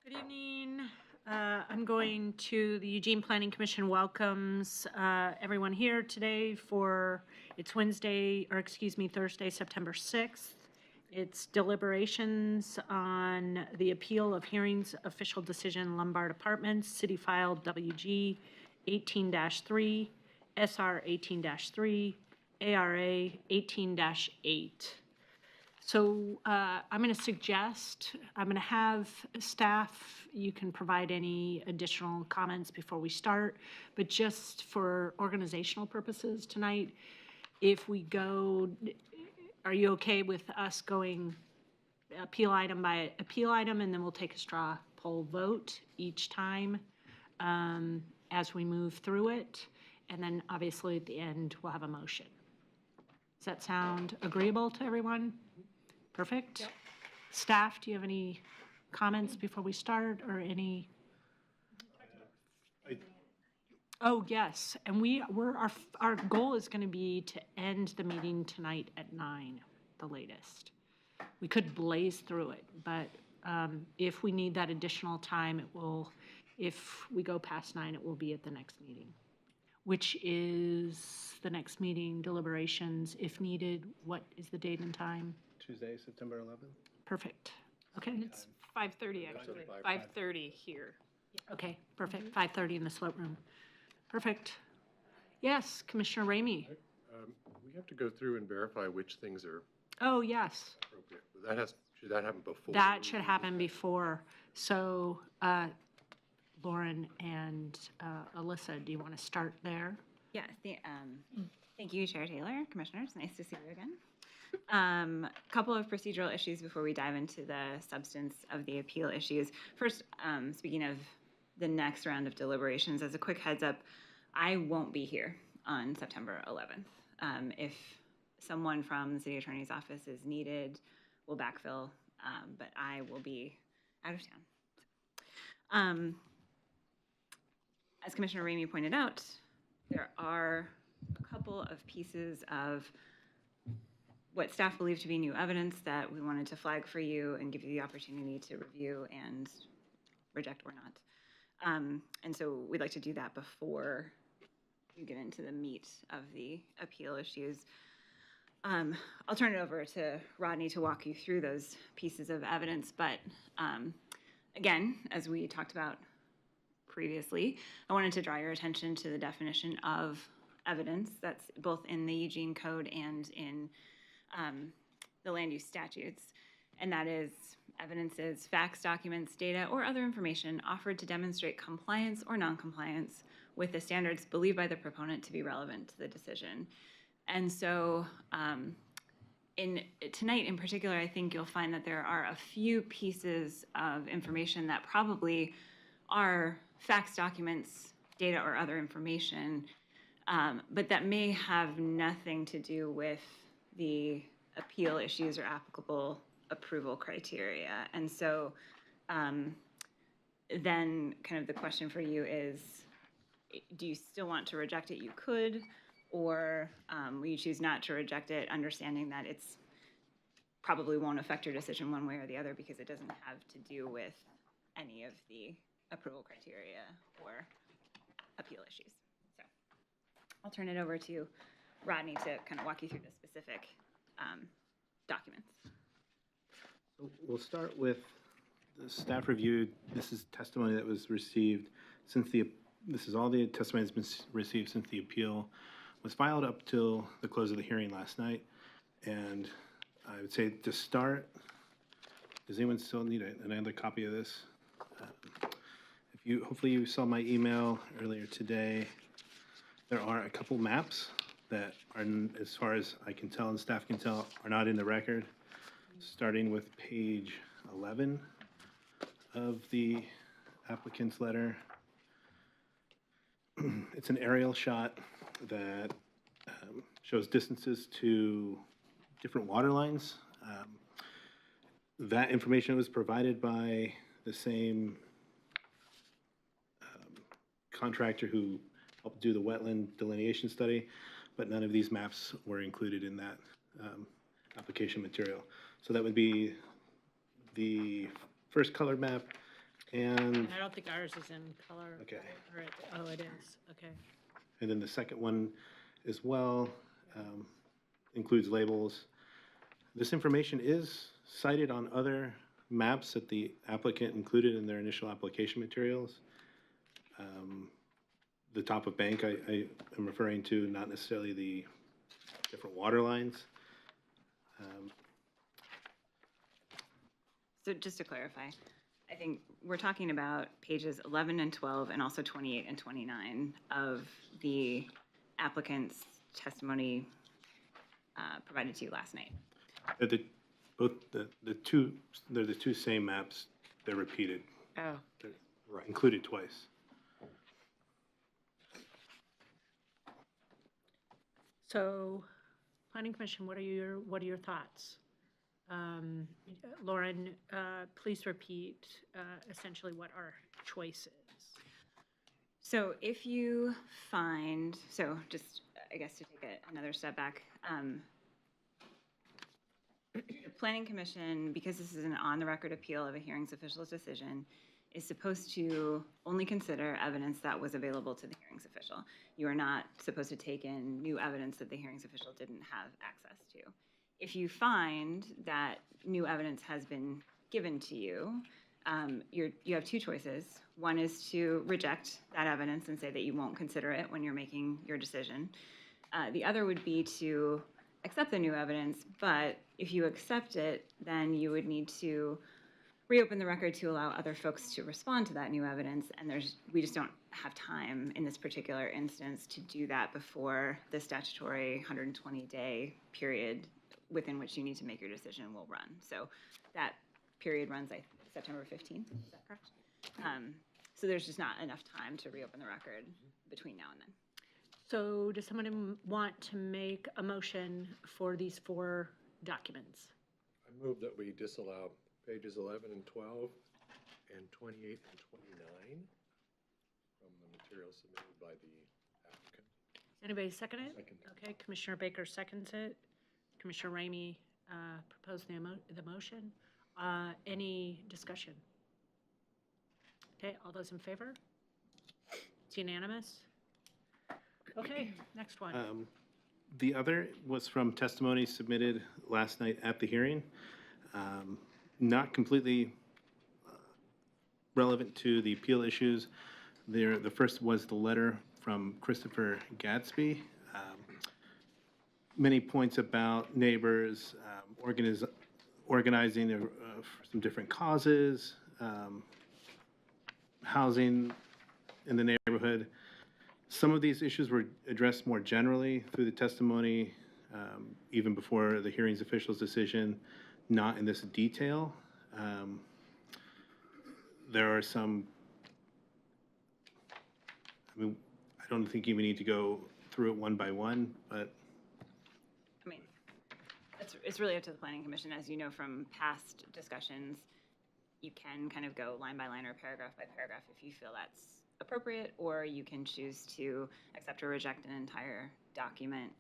Good evening. I'm going to the Eugene Planning Commission welcomes everyone here today for it's Thursday, September 6th. It's deliberations on the appeal of hearings official decision Lombard Apartments, City File WG 18-3, SR 18-3, ARA 18-8. So I'm going to suggest, I'm going to have staff, you can provide any additional comments before we start, but just for organizational purposes tonight, if we go, are you okay with us going appeal item by appeal item, and then we'll take a straw poll vote each time as we move through it, and then obviously at the end, we'll have a motion. Does that sound agreeable to everyone? Perfect. Yep. Staff, do you have any comments before we start or any? Oh, yes. And our goal is going to be to end the meeting tonight at 9, the latest. We could blaze through it, but if we need that additional time, if we go past 9, it will be at the next meeting, which is the next meeting, deliberations, if needed. What is the date and time? Tuesday, September 11th. Perfect. Okay. And it's 5:30 actually. 5:30 here. Okay, perfect. 5:30 in the slope room. Perfect. Yes, Commissioner Ramey. We have to go through and verify which things are Oh, yes. appropriate. Should that happen before? That should happen before. So, Lauren and Alyssa, do you want to start there? Yeah, thank you, Chair Taylor, Commissioners. Nice to see you again. A couple of procedural issues before we dive into the substance of the appeal issues. First, speaking of the next round of deliberations, as a quick heads up, I won't be here on September 11th. If someone from the City Attorney's Office is needed, we'll backfill, but I will be out of town. As Commissioner Ramey pointed out, there are a couple of pieces of what staff believe to be new evidence that we wanted to flag for you and give you the opportunity to review and reject or not. And so we'd like to do that before you get into the meat of the appeal issues. I'll turn it over to Rodney to walk you through those pieces of evidence, but again, as we talked about previously, I wanted to draw your attention to the definition of evidence that's both in the Eugene Code and in the land use statutes, and that is evidence is facts, documents, data, or other information offered to demonstrate compliance or noncompliance with the standards believed by the proponent to be relevant to the decision. And so tonight in particular, I think you'll find that there are a few pieces of information that probably are facts, documents, data, or other information, but that may have nothing to do with the appeal issues or applicable approval criteria. And so then kind of the question for you is, do you still want to reject it? You could, or will you choose not to reject it, understanding that it's probably won't affect your decision one way or the other because it doesn't have to do with any of the approval criteria or appeal issues. So I'll turn it over to Rodney to kind of walk you through the specific documents. So we'll start with the staff review. This is testimony that was received this is all the testimony that's been received since the appeal was filed up till the close of the hearing last night. And I would say to start, does anyone still need another copy of this? Hopefully you saw my email earlier today. There are a couple maps that are, as far as I can tell and staff can tell, are not in the record, starting with page 11 of the applicant's letter. It's an aerial shot that shows distances to different water lines. That information was provided by the same contractor who helped do the wetland delineation study, but none of these maps were included in that application material. So that would be the first color map And, I don't think ours is in color. okay. Or oh, it is, okay. And then the second one as well includes labels. This information is cited on other maps that the applicant included in their initial application materials. The top of bank I am referring to, not necessarily the different water lines. So just to clarify, I think we're talking about pages 11 and 12 and also 28 and 29 of the applicant's testimony provided to you last night. They're the two same maps. They're repeated. Oh. They're included twice. So, Planning Commission, what are your thoughts? Lauren, please repeat essentially what our choice is. So if you find, so just, I guess to take another step back, the Planning Commission, because this is an on-the-record appeal of a hearings official's decision, is supposed to only consider evidence that was available to the hearings official. You are not supposed to take in new evidence that the hearings official didn't have access to. If you find that new evidence has been given to you, you have two choices. One is to reject that evidence and say that you won't consider it when you're making your decision. The other would be to accept the new evidence, but if you accept it, then you would need to reopen the record to allow other folks to respond to that new evidence, and we just don't have time in this particular instance to do that before the statutory 120-day period within which you need to make your decision will run. So that period runs September 15th, is that correct? So there's just not enough time to reopen the record between now and then. So does someone want to make a motion for these 4 documents? I move that we disallow pages 11 and 12 and 28 and 29 from the material submitted by the applicant. Anybody second it? Second. Okay, Commissioner Baker seconds it. Commissioner Ramey proposed the motion. Any discussion? Okay, all those in favor? It's unanimous. Okay, next one. The other was from testimony submitted last night at the hearing. Not completely relevant to the appeal issues. The first was the letter from Christopher Gadsby. Many points about neighbors organizing for some different causes, housing in the neighborhood. Some of these issues were addressed more generally through the testimony, even before the hearings official's decision, not in this detail. There are some, I mean, I don't think you need to go through it one by one, but I mean, it's really up to the Planning Commission. As you know from past discussions, you can kind of go line by line or paragraph by paragraph if you feel that's appropriate, or you can choose to accept or reject an entire document.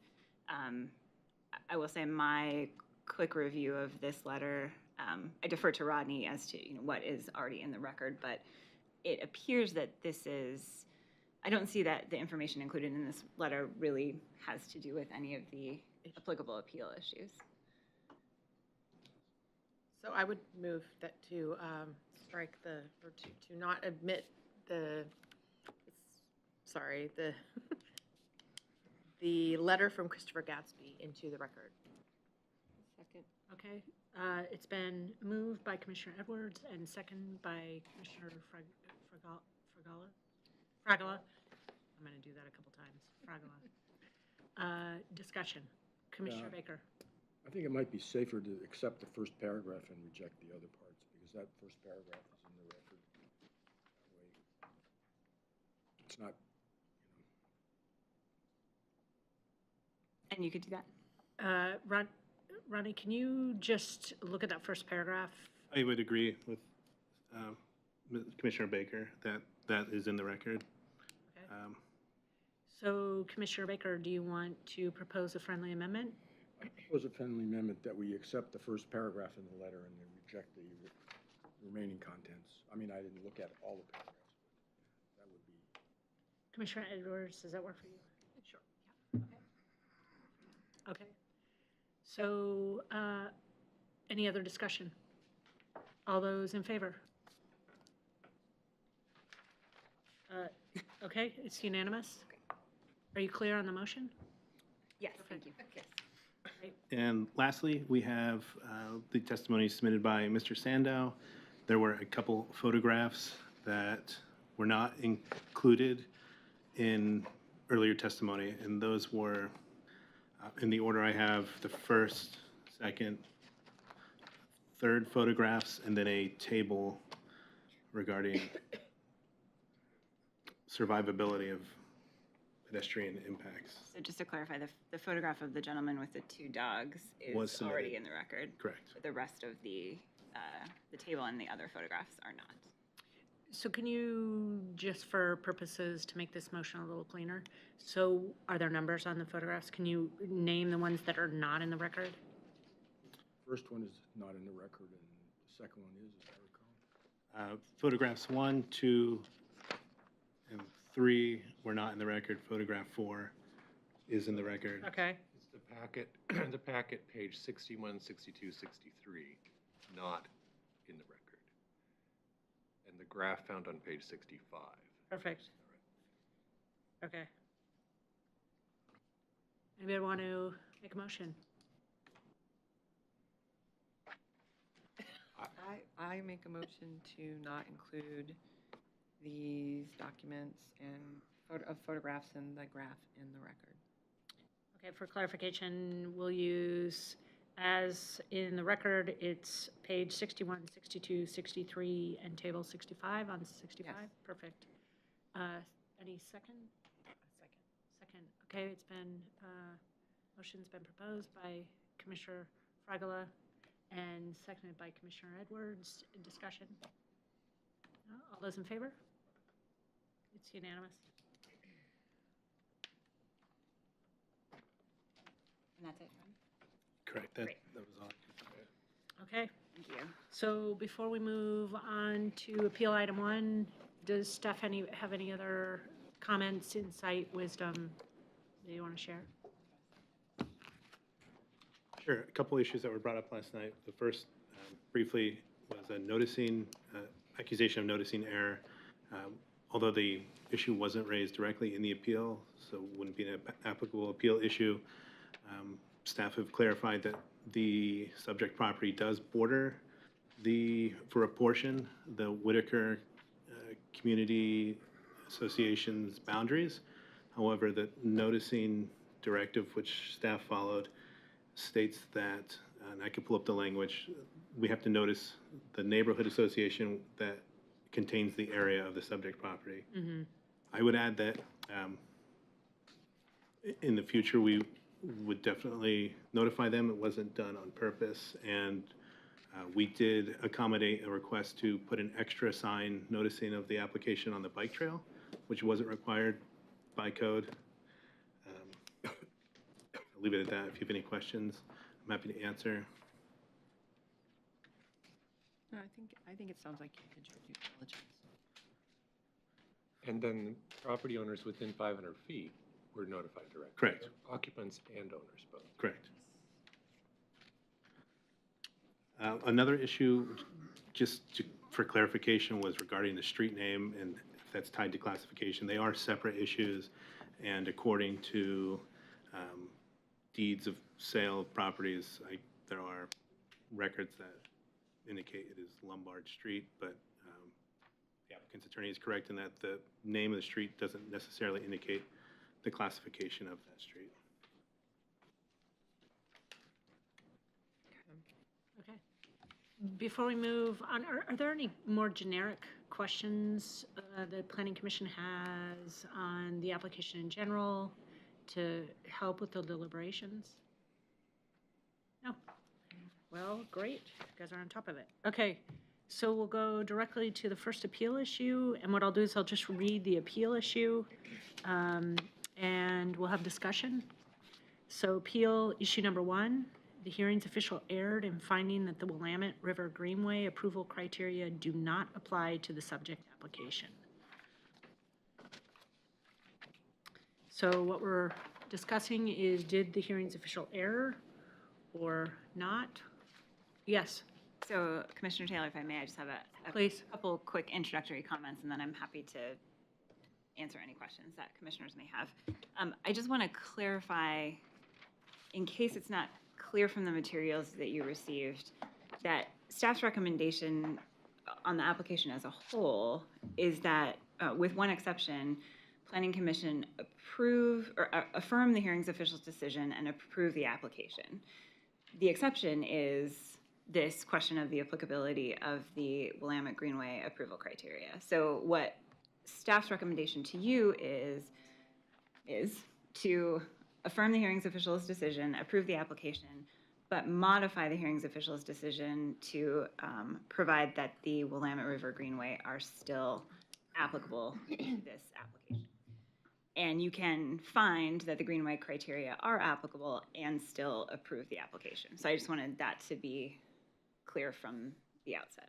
I will say my quick review of this letter, I defer to Rodney as to what is already in the record, but it appears that this is, I don't see that the information included in this letter really has to do with any of the applicable appeal issues. So I would move that to strike or to not admit the letter from Christopher Gadsby into the record. Second. Okay, it's been moved by Commissioner Edwards and second by Commissioner Fragola. I'm going to do that a couple times. Fragola. Discussion. Commissioner Baker. I think it might be safer to accept the first paragraph and reject the other parts, because that first paragraph is in the record. That way, it's not, And you could do that. Ronnie, can you just look at that first paragraph? I would agree with Commissioner Baker that that is in the record. Okay. So Commissioner Baker, do you want to propose a friendly amendment? I propose a friendly amendment that we accept the first paragraph in the letter and then reject the remaining contents. I mean, I didn't look at all the paragraphs, but that would be, Commissioner Edwards, does that work for you? Sure. Okay. So, any other discussion? All those in favor? Okay, it's unanimous. Are you clear on the motion? Yes, thank you. And lastly, we have the testimony submitted by Mr. Sandow. There were a couple photographs that were not included in earlier testimony, and those were in the order I have: the first, second, third photographs, and then a table regarding survivability of pedestrian impacts. So just to clarify, the photograph of the gentleman with the two dogs Was is submitted. already in the record. Correct. But the rest of the table and the other photographs are not. So can you, just for purposes to make this motion a little cleaner, so are there numbers on the photographs? Can you name the ones that are not in the record? first one is not in the record, and the second one is, as I recall. Photographs 1, 2, and 3 were not in the record. Photograph 4 is in the record. Okay, It's the packet, the packet, page 61, 62, 63, not in the record. And the graph found on page 65. perfect. Okay. Anybody want to make a motion? I make a motion to not include these documents and photographs and the graph in the record. Okay, for clarification, we'll use, as in the record, it's page 61, 62, 63, and table 65 on 65? Yes. Perfect. Any second? Second. Second. Okay, it's been, motion's been proposed by Commissioner Fragola and seconded by Commissioner Edwards. Discussion? No? All those in favor? It's unanimous. And that's it. Correct. That Great. was all. Okay. Thank you. So before we move on to appeal item 1, does staff have any other comments, insight, wisdom that you want to share? Sure. A couple issues that were brought up last night. The first, briefly, was a accusation of noticing error. Although the issue wasn't raised directly in the appeal, so wouldn't be an applicable appeal issue, staff have clarified that the subject property does border for a portion, the Whitaker Community Association's boundaries. However, the noticing directive, which staff followed, states that, and I can pull up the language, we have to notice the neighborhood association that contains the area of the subject property. Mm-hmm. I would add that in the future, we would definitely notify them. It wasn't done on purpose, and we did accommodate a request to put an extra sign noticing of the application on the bike trail, which wasn't required by code. I'll leave it at that. If you have any questions, I'm happy to answer. No, I think it sounds like you did your due diligence. And then property owners within 500 feet were notified directly. Correct. Occupants and owners both. Correct. Another issue, for clarification, was regarding the street name and if that's tied to classification. They are separate issues, and according to deeds of sale of properties, there are records that indicate it is Lombard Street, but the applicant's attorney is correct in that the name of the street doesn't necessarily indicate the classification of that street. Okay. Before we move on, are there any more generic questions the Planning Commission has on the application in general to help with the deliberations? No? Well, great. You guys are on top of it. Okay, so we'll go directly to the first appeal issue, and what I'll do is I'll just read the appeal issue, and we'll have discussion. So appeal issue number 1, the hearings official erred in finding that the Willamette River Greenway approval criteria do not apply to the subject application. So what we're discussing is, did the hearings official err or not? Yes, So Commissioner Taylor, if I may, I just have a please. couple quick introductory comments, and then I'm happy to answer any questions that commissioners may have. I just want to clarify, in case it's not clear from the materials that you received, that staff's recommendation on the application as a whole is that, with one exception, Planning Commission affirm the hearings official's decision and approve the application. The exception is this question of the applicability of the Willamette Greenway approval criteria. So what staff's recommendation to you is to affirm the hearings official's decision, approve the application, but modify the hearings official's decision to provide that the Willamette River Greenway are still applicable to this application. And you can find that the Greenway criteria are applicable and still approve the application. So I just wanted that to be clear from the outset.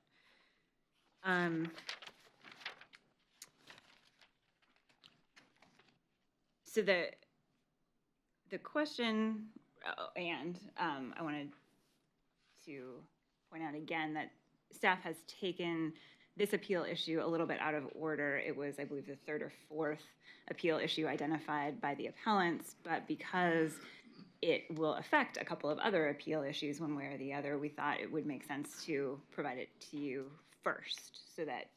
So the question, I wanted to point out again that staff has taken this appeal issue a little bit out of order. It was, I believe, the third or fourth appeal issue identified by the appellants, but because it will affect a couple of other appeal issues one way or the other, we thought it would make sense to provide it to you first, so that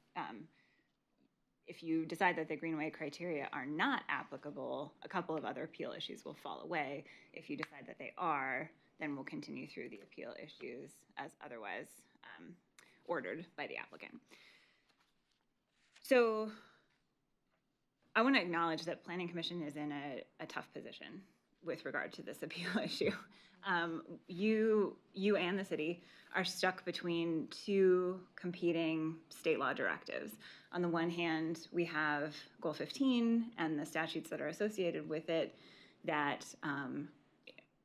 if you decide that the Greenway criteria are not applicable, a couple of other appeal issues will fall away. If you decide that they are, then we'll continue through the appeal issues as otherwise ordered by the applicant. So I want to acknowledge that Planning Commission is in a tough position with regard to this appeal issue. You and the city are stuck between two competing state law directives. On the one hand, we have Goal 15 and the statutes that are associated with it that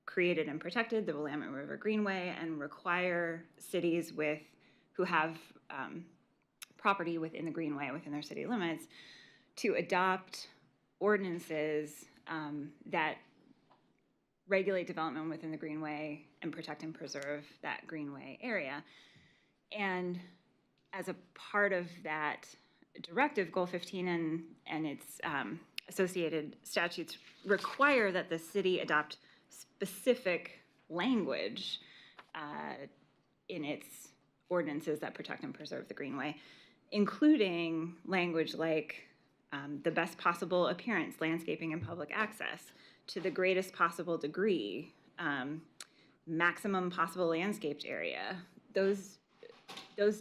created and protected the Willamette River Greenway and require cities who have property within the Greenway, within their city limits, to adopt ordinances that regulate development within the Greenway and protect and preserve that Greenway area. And as a part of that directive, Goal 15 and its associated statutes require that the city adopt specific language in its ordinances that protect and preserve the Greenway, including language like the best possible appearance, landscaping, and public access, to the greatest possible degree, maximum possible landscaped area. Those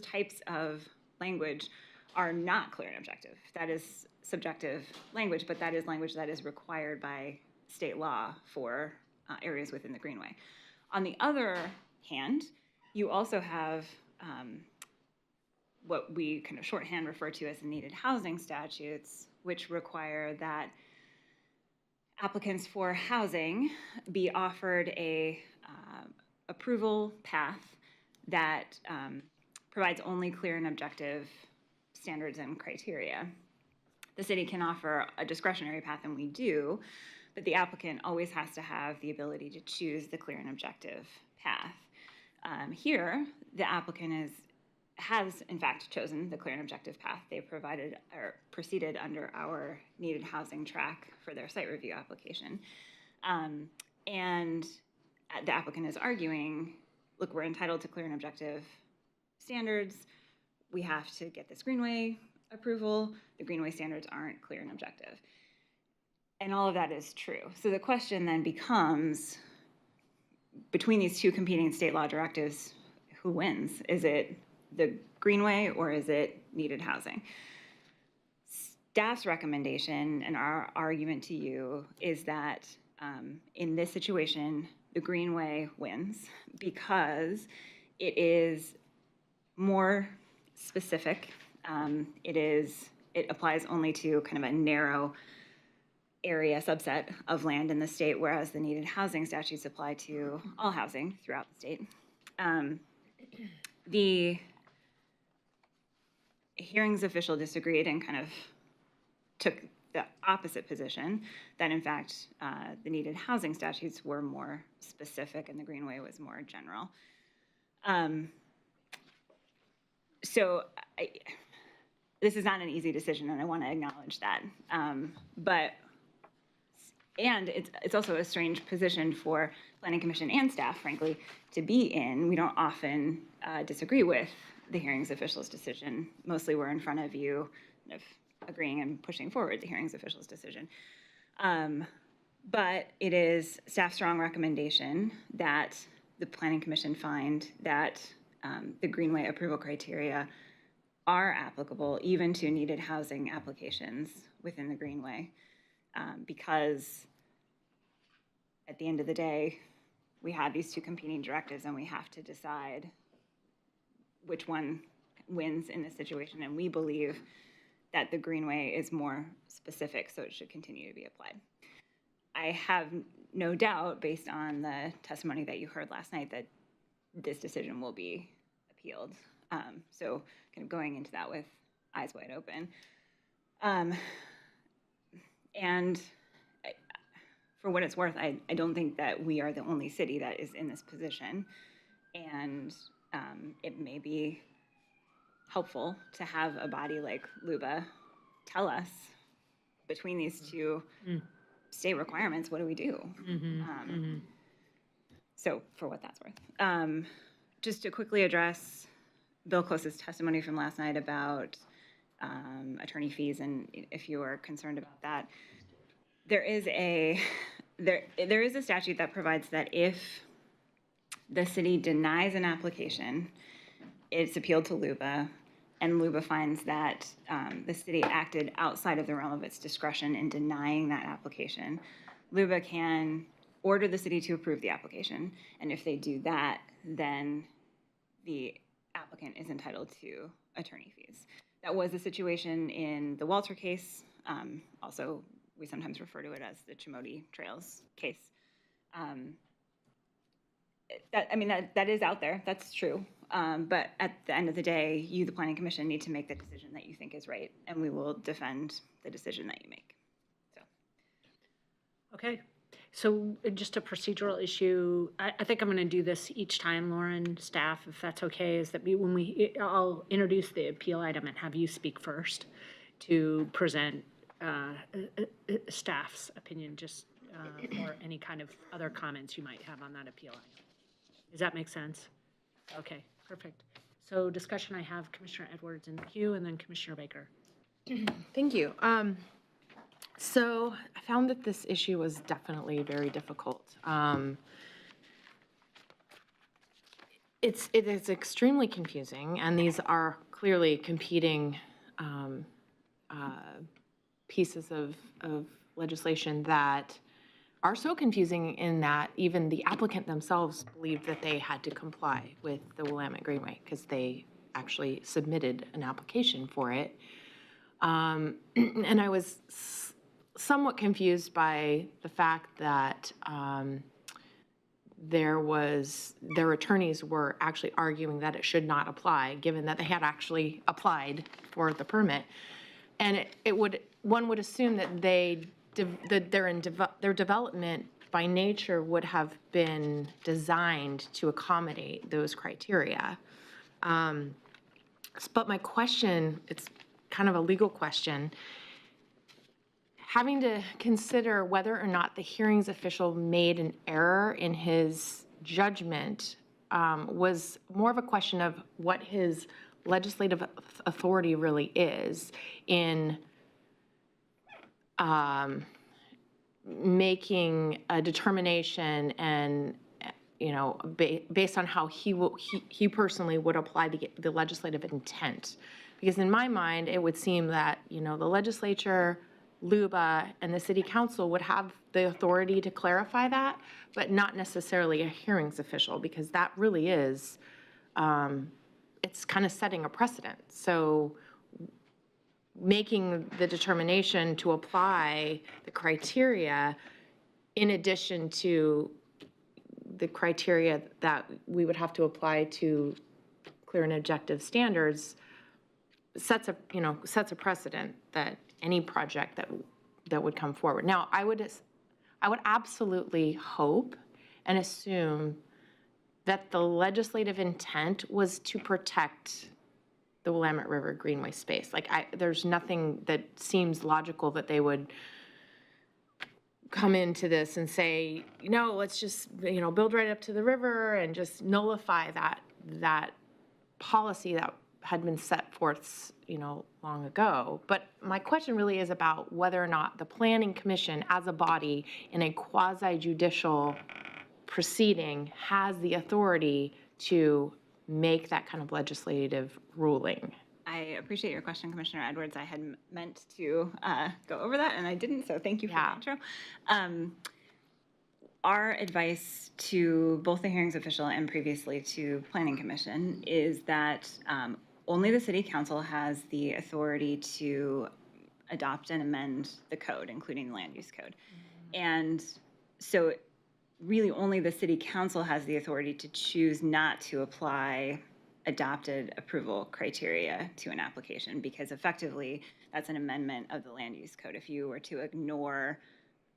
types of language are not clear and objective. That is subjective language, but that is language that is required by state law for areas within the Greenway. On the other hand, you also have what we kind of shorthand refer to as the needed housing statutes, which require that applicants for housing be offered a approval path that provides only clear and objective standards and criteria. The city can offer a discretionary path, and we do, but the applicant always has to have the ability to choose the clear and objective path. Here, the applicant has in fact chosen the clear and objective path. They proceeded under our needed housing track for their site review application. And the applicant is arguing, look, we're entitled to clear and objective standards. We have to get this Greenway approval. The Greenway standards aren't clear and objective. And all of that is true. So the question then becomes, between these two competing state law directives, who wins? Is it the Greenway or is it needed housing? Staff's recommendation and our argument to you is that in this situation, the Greenway wins because it is more specific. It applies only to kind of a narrow area subset of land in the state, whereas the needed housing statutes apply to all housing throughout the state. The hearings official disagreed and kind of took the opposite position, that in fact the needed housing statutes were more specific and the Greenway was more general. This is not an easy decision, and I want to acknowledge that. And it's also a strange position for Planning Commission and staff, frankly, to be in. We don't often disagree with the hearings official's decision. Mostly we're in front of you, kind of agreeing and pushing forward the hearings official's decision. But it is staff's strong recommendation that the Planning Commission find that the Greenway approval criteria are applicable even to needed housing applications within the Greenway, because at the end of the day, we have these two competing directives and we have to decide which one wins in this situation. And we believe that the Greenway is more specific, so it should continue to be applied. I have no doubt, based on the testimony that you heard last night, that this decision will be appealed. So kind of going into that with eyes wide open. And for what it's worth, I don't think that we are the only city that is in this position. And it may be helpful to have a body like LUBA tell us, between these two state requirements, what do we do? So for what that's worth. Just to quickly address Bill Close's testimony from last night about attorney fees, and if you are concerned about that, there is a statute that provides that if the city denies an application, it's appealed to LUBA, and LUBA finds that the city acted outside of the realm of its discretion in denying that application. LUBA can order the city to approve the application, and if they do that, then the applicant is entitled to attorney fees. That was the situation in the Walter case. Also, we sometimes refer to it as the Chimoti Trails case. That is out there, that's true. But at the end of the day, you, the Planning Commission, need to make the decision that you think is right, and we will defend the decision that you make. So. Okay. So just a procedural issue. I think I'm going to do this each time, Lauren, staff, if that's okay, is that I'll introduce the appeal item and have you speak first to present staff's opinion, just or any kind of other comments you might have on that appeal item. Does that make sense? Okay, perfect. So discussion, I have Commissioner Edwards in the queue and then Commissioner Baker. Thank you. So I found that this issue was definitely very difficult. It is extremely confusing, and these are clearly competing pieces of legislation that are so confusing in that even the applicant themselves believed that they had to comply with the Willamette Greenway because they actually submitted an application for it. And I was somewhat confused by the fact that their attorneys were actually arguing that it should not apply, given that they had actually applied for the permit. And one would assume that their development by nature would have been designed to accommodate those criteria. But my question, it's kind of a legal question, having to consider whether or not the hearings official made an error in his judgment was more of a question of what his legislative authority really is in making a determination and, based on how he personally would apply the legislative intent. Because in my mind, it would seem that, the legislature, LUBA, and the city council would have the authority to clarify that, but not necessarily a hearings official, because that really is, it's kind of setting a precedent. So making the determination to apply the criteria in addition to the criteria that we would have to apply to clear and objective standards sets a precedent that any project that would come forward. Now, I would absolutely hope and assume that the legislative intent was to protect the Willamette River Greenway space. Like, there's nothing that seems logical that they would come into this and say, let's just, build right up to the river and just nullify that policy that had been set forth, long ago. But my question really is about whether or not the Planning Commission as a body in a quasi-judicial proceeding has the authority to make that kind of legislative ruling. I appreciate your question, Commissioner Edwards. I had meant to go over that, and I didn't, so thank you for the intro. Our advice to both the hearings official and previously to Planning Commission is that only the City Council has the authority to adopt and amend the code, including the land use code. And so really only the City Council has the authority to choose not to apply adopted approval criteria to an application, because effectively that's an amendment of the land use code if you were to ignore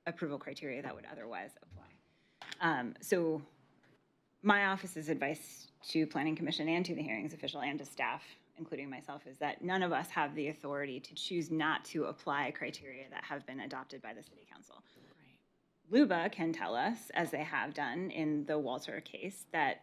approval criteria that would otherwise apply. So my office's advice to Planning Commission and to the hearings official and to staff, including myself, is that none of us have the authority to choose not to apply criteria that have been adopted by the City Council. LUBA can tell us, as they have done in the Walter case, that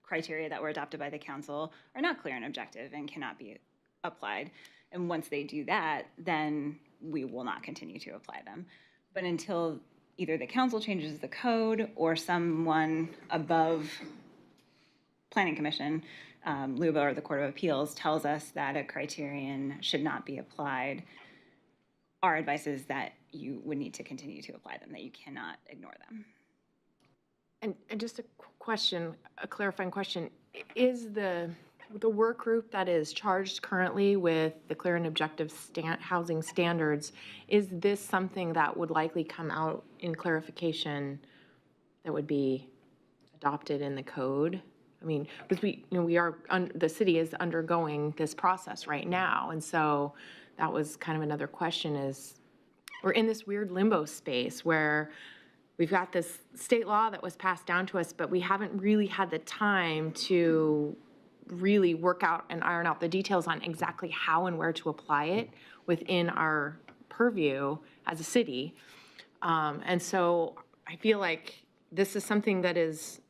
criteria that were adopted by the council are not clear and objective and cannot be applied. And once they do that, then we will not continue to apply them. But until either the council changes the code or someone above Planning Commission, LUBA or the Court of Appeals, tells us that a criterion should not be applied, our advice is that you would need to continue to apply them, that you cannot ignore them. And just a clarifying question, is the work group that is charged currently with the clear and objective housing standards, is this something that would likely come out in clarification that would be adopted in the code? I mean, because the city is undergoing this process right now, and so that was kind of another question is, we're in this weird limbo space where we've got this state law that was passed down to us, but we haven't really had the time to really work out and iron out the details on exactly how and where to apply it within our purview as a city. And so I feel like this is something that is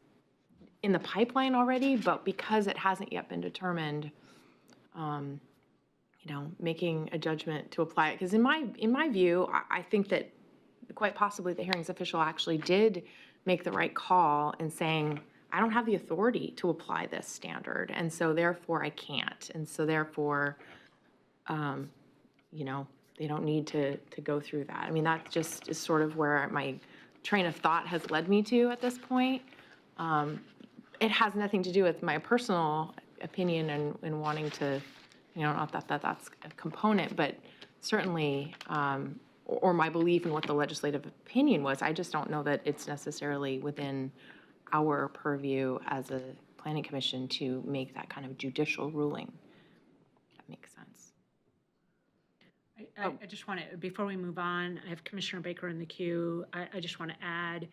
in the pipeline already, but because it hasn't yet been determined, making a judgment to apply it. Because in my view, I think that quite possibly the hearings official actually did make the right call in saying, I don't have the authority to apply this standard, and so therefore I can't. And so therefore, they don't need to go through that. I mean, that just is sort of where my train of thought has led me to at this point. It has nothing to do with my personal opinion and wanting to, not that that's a component, but certainly, or my belief in what the legislative opinion was. I just don't know that it's necessarily within our purview as a planning commission to make that kind of judicial ruling. That makes sense. I just want to, before we move on, I have Commissioner Baker in the queue. I just want to add,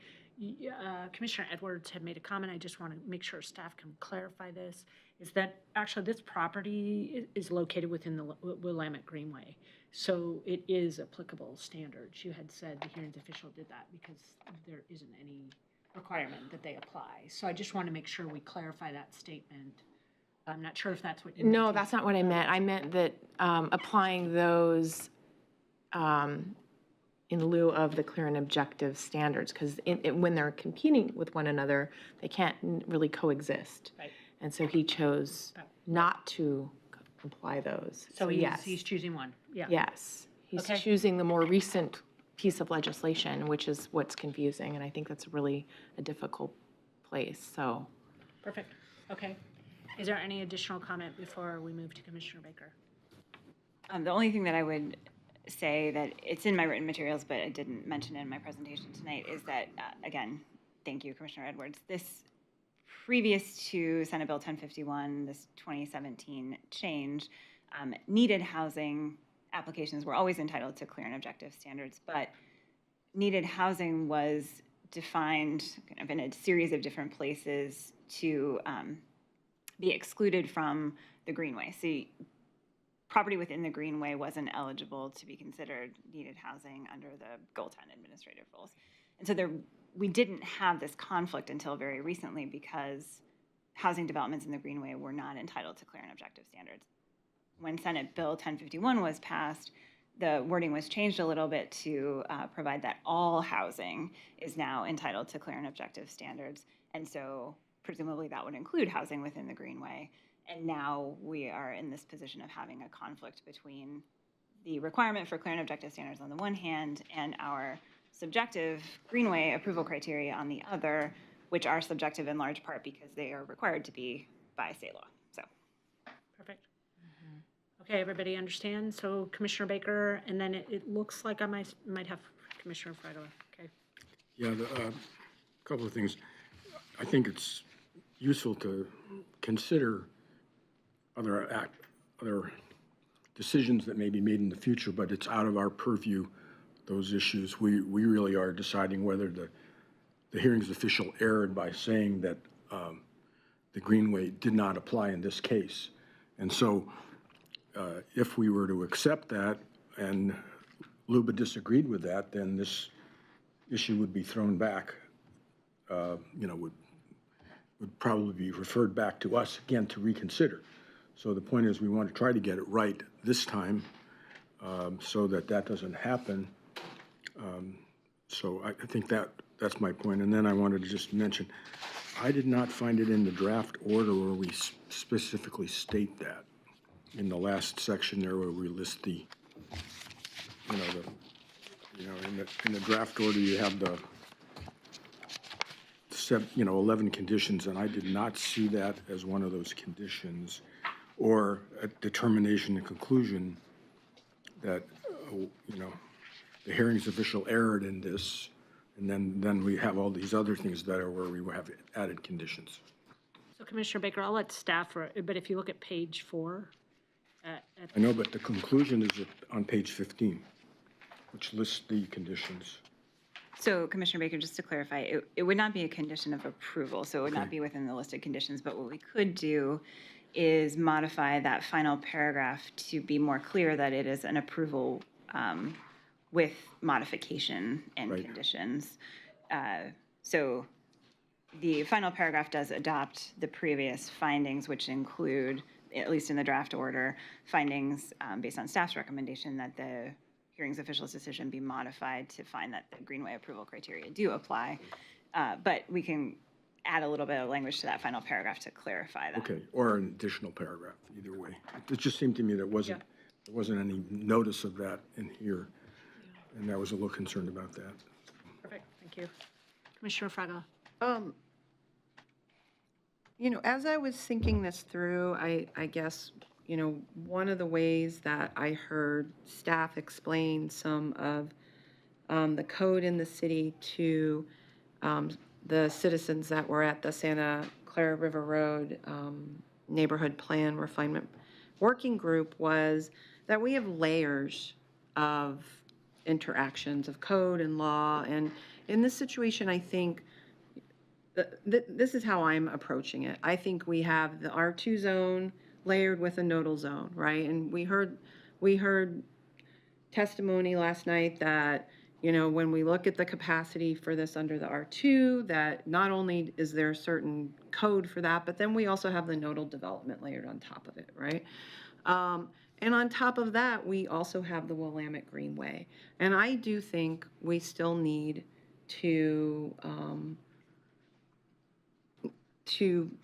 Commissioner Edwards had made a comment. I just want to make sure staff can clarify this, is that actually this property is located within the Willamette Greenway. So it is applicable standards. You had said the hearings official did that because there isn't any requirement that they apply. So I just want to make sure we clarify that statement. I'm not sure if that's what you meant. No, that's not what I meant. I meant that applying those in lieu of the clear and objective standards, because when they're competing with one another, they can't really coexist. Right. And so he chose not to apply those. So yes. He's choosing one. Yeah. Yes. He's Okay. choosing the more recent piece of legislation, which is what's confusing, and I think that's really a difficult place, so. Perfect. Okay. Is there any additional comment before we move to Commissioner Baker? The only thing that I would say that it's in my written materials, but I didn't mention it in my presentation tonight, is that, again, thank you, Commissioner Edwards, this previous to Senate Bill 1051, this 2017 change, needed housing applications were always entitled to clear and objective standards, but needed housing was defined kind of in a series of different places to be excluded from the Greenway. So property within the Greenway wasn't eligible to be considered needed housing under the Goal 10 administrative rules. And so we didn't have this conflict until very recently because housing developments in the Greenway were not entitled to clear and objective standards. When Senate Bill 1051 was passed, the wording was changed a little bit to provide that all housing is now entitled to clear and objective standards. And so presumably that would include housing within the Greenway. And now we are in this position of having a conflict between the requirement for clear and objective standards on the one hand and our subjective Greenway approval criteria on the other, which are subjective in large part because they are required to be by state law. So, Perfect. Okay, everybody understand? So Commissioner Baker, and then it looks like I might have Commissioner Fragala. Okay. Yeah, a couple of things. I think it's useful to consider other decisions that may be made in the future, but it's out of our purview, those issues. We really are deciding whether the hearings official erred by saying that the Greenway did not apply in this case. And so if we were to accept that and LUBA disagreed with that, then this issue would be thrown back, would probably be referred back to us again to reconsider. So the point is we want to try to get it right this time so that doesn't happen. So I think that's my point. And then I wanted to just mention, I did not find it in the draft order where we specifically state that. In the last section there where we list the, in the draft order you have the 11 conditions, and I did not see that as one of those conditions, or a determination and conclusion that, the hearings official erred in this, and then we have all these other things that are where we have added conditions. So Commissioner Baker, I'll let staff, but if you look at page 4. I know, but the conclusion is on page 15, which lists the conditions. so Commissioner Baker, just to clarify, it would not be a condition of approval, so it would not be within the listed conditions, but what we could do is modify that final paragraph to be more clear that it is an approval with modification and conditions. So the final paragraph does adopt the previous findings, which include, at least in the draft order, findings based on staff's recommendation that the hearings official's decision be modified to find that the Greenway approval criteria do apply. But we can add a little bit of language to that final paragraph to clarify that. Okay, or an additional paragraph, either way. It just seemed to me there wasn't any notice of that in here, and I was a little concerned about that. Perfect, thank you. Commissioner Fragala. As I was thinking this through, I guess, one of the ways that I heard staff explain some of the code in the city to the citizens that were at the Santa Clara River Road Neighborhood Plan Refinement Working Group was that we have layers of interactions of code and law. And in this situation, I think this is how I'm approaching it. I think we have the R2 zone layered with a nodal zone, right? And we heard testimony last night that, when we look at the capacity for this under the R2, that not only is there a certain code for that, but then we also have the nodal development layered on top of it, right? And on top of that, we also have the Willamette Greenway. And I do think we still need to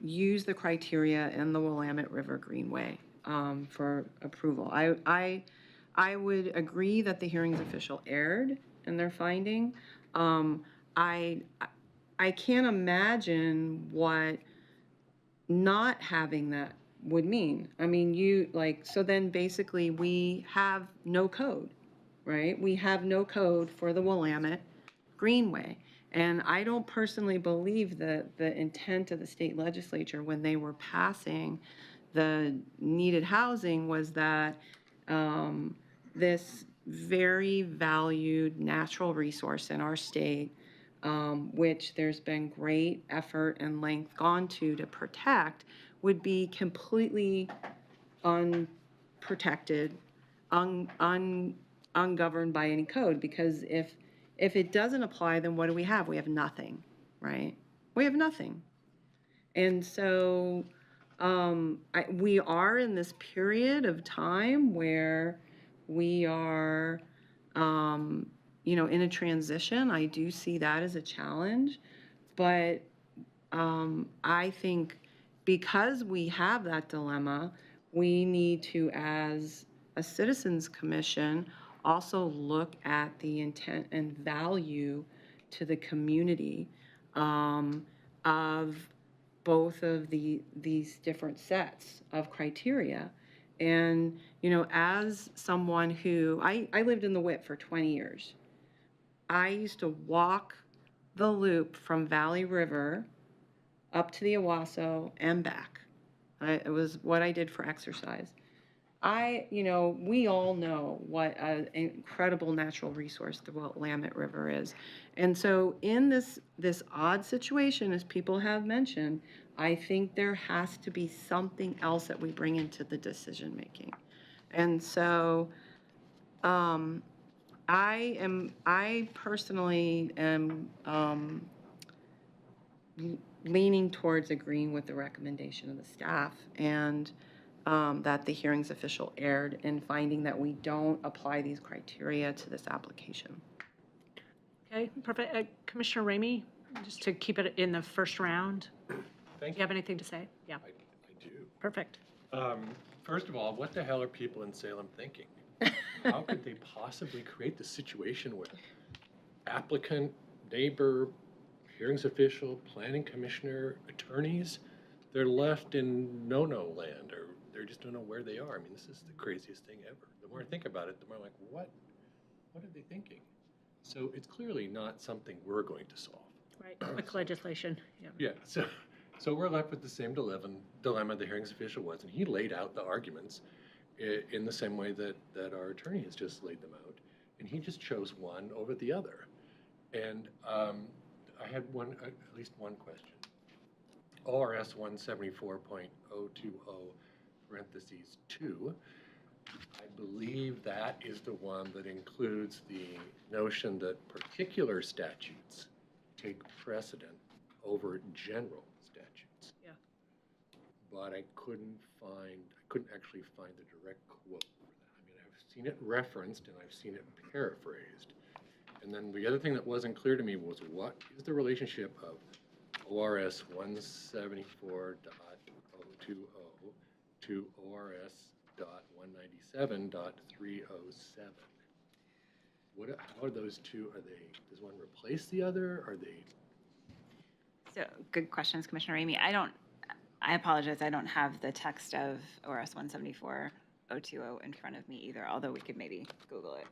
use the criteria in the Willamette River Greenway for approval. I would agree that the hearings official erred in their finding. I can't imagine what not having that would mean. I mean, so then basically we have no code, right? We have no code for the Willamette Greenway. And I don't personally believe that the intent of the state legislature when they were passing the needed housing was that this very valued natural resource in our state, which there's been great effort and length gone to protect, would be completely unprotected, ungoverned by any code. Because if it doesn't apply, then what do we have? We have nothing, right? We have nothing. And so we are in this period of time where we are, in a transition. I do see that as a challenge. But I think because we have that dilemma, we need to, as a citizens commission, also look at the intent and value to the community of both of these different sets of criteria. And, as someone who, I lived in the WIP for 20 years. I used to walk the loop from Valley River up to the Owasso and back. It was what I did for exercise. We all know what an incredible natural resource the Willamette River is. And so in this odd situation, as people have mentioned, I think there has to be something else that we bring into the decision-making. And so I personally am leaning towards agreeing with the recommendation of the staff, and that the hearings official erred in finding that we don't apply these criteria to this application. Okay, perfect. Commissioner Ramey, just to keep it in the first round, do Thank you have anything to say? Yeah, I do. perfect. First of all, what the hell are people in Salem thinking? How could they possibly create the situation where applicant, neighbor, hearings official, planning commissioner, attorneys, they're left in no-no land, or they just don't know where they are? I mean, this is the craziest thing ever. The more I think about it, the more I'm like, what are they thinking? So it's clearly not something we're going to solve. Right, quick legislation, yeah. Yeah, so we're left with the same dilemma the hearings official was, and he laid out the arguments in the same way that our attorney has just laid them out, and he just chose one over the other. And I had at least one question. ORS 174.020 parentheses 2, I believe that is the one that includes the notion that particular statutes take precedent over general statutes. Yeah. But I couldn't actually find the direct quote for that. I mean, I've seen it referenced and I've seen it paraphrased. And then the other thing that wasn't clear to me was, what is the relationship of ORS 174.020 to ORS.197.307? How are those two? Does one replace the other? Are they? So, good questions, Commissioner Ramey. I apologize, I don't have the text of ORS 174.020 in front of me either, although we could maybe Google it.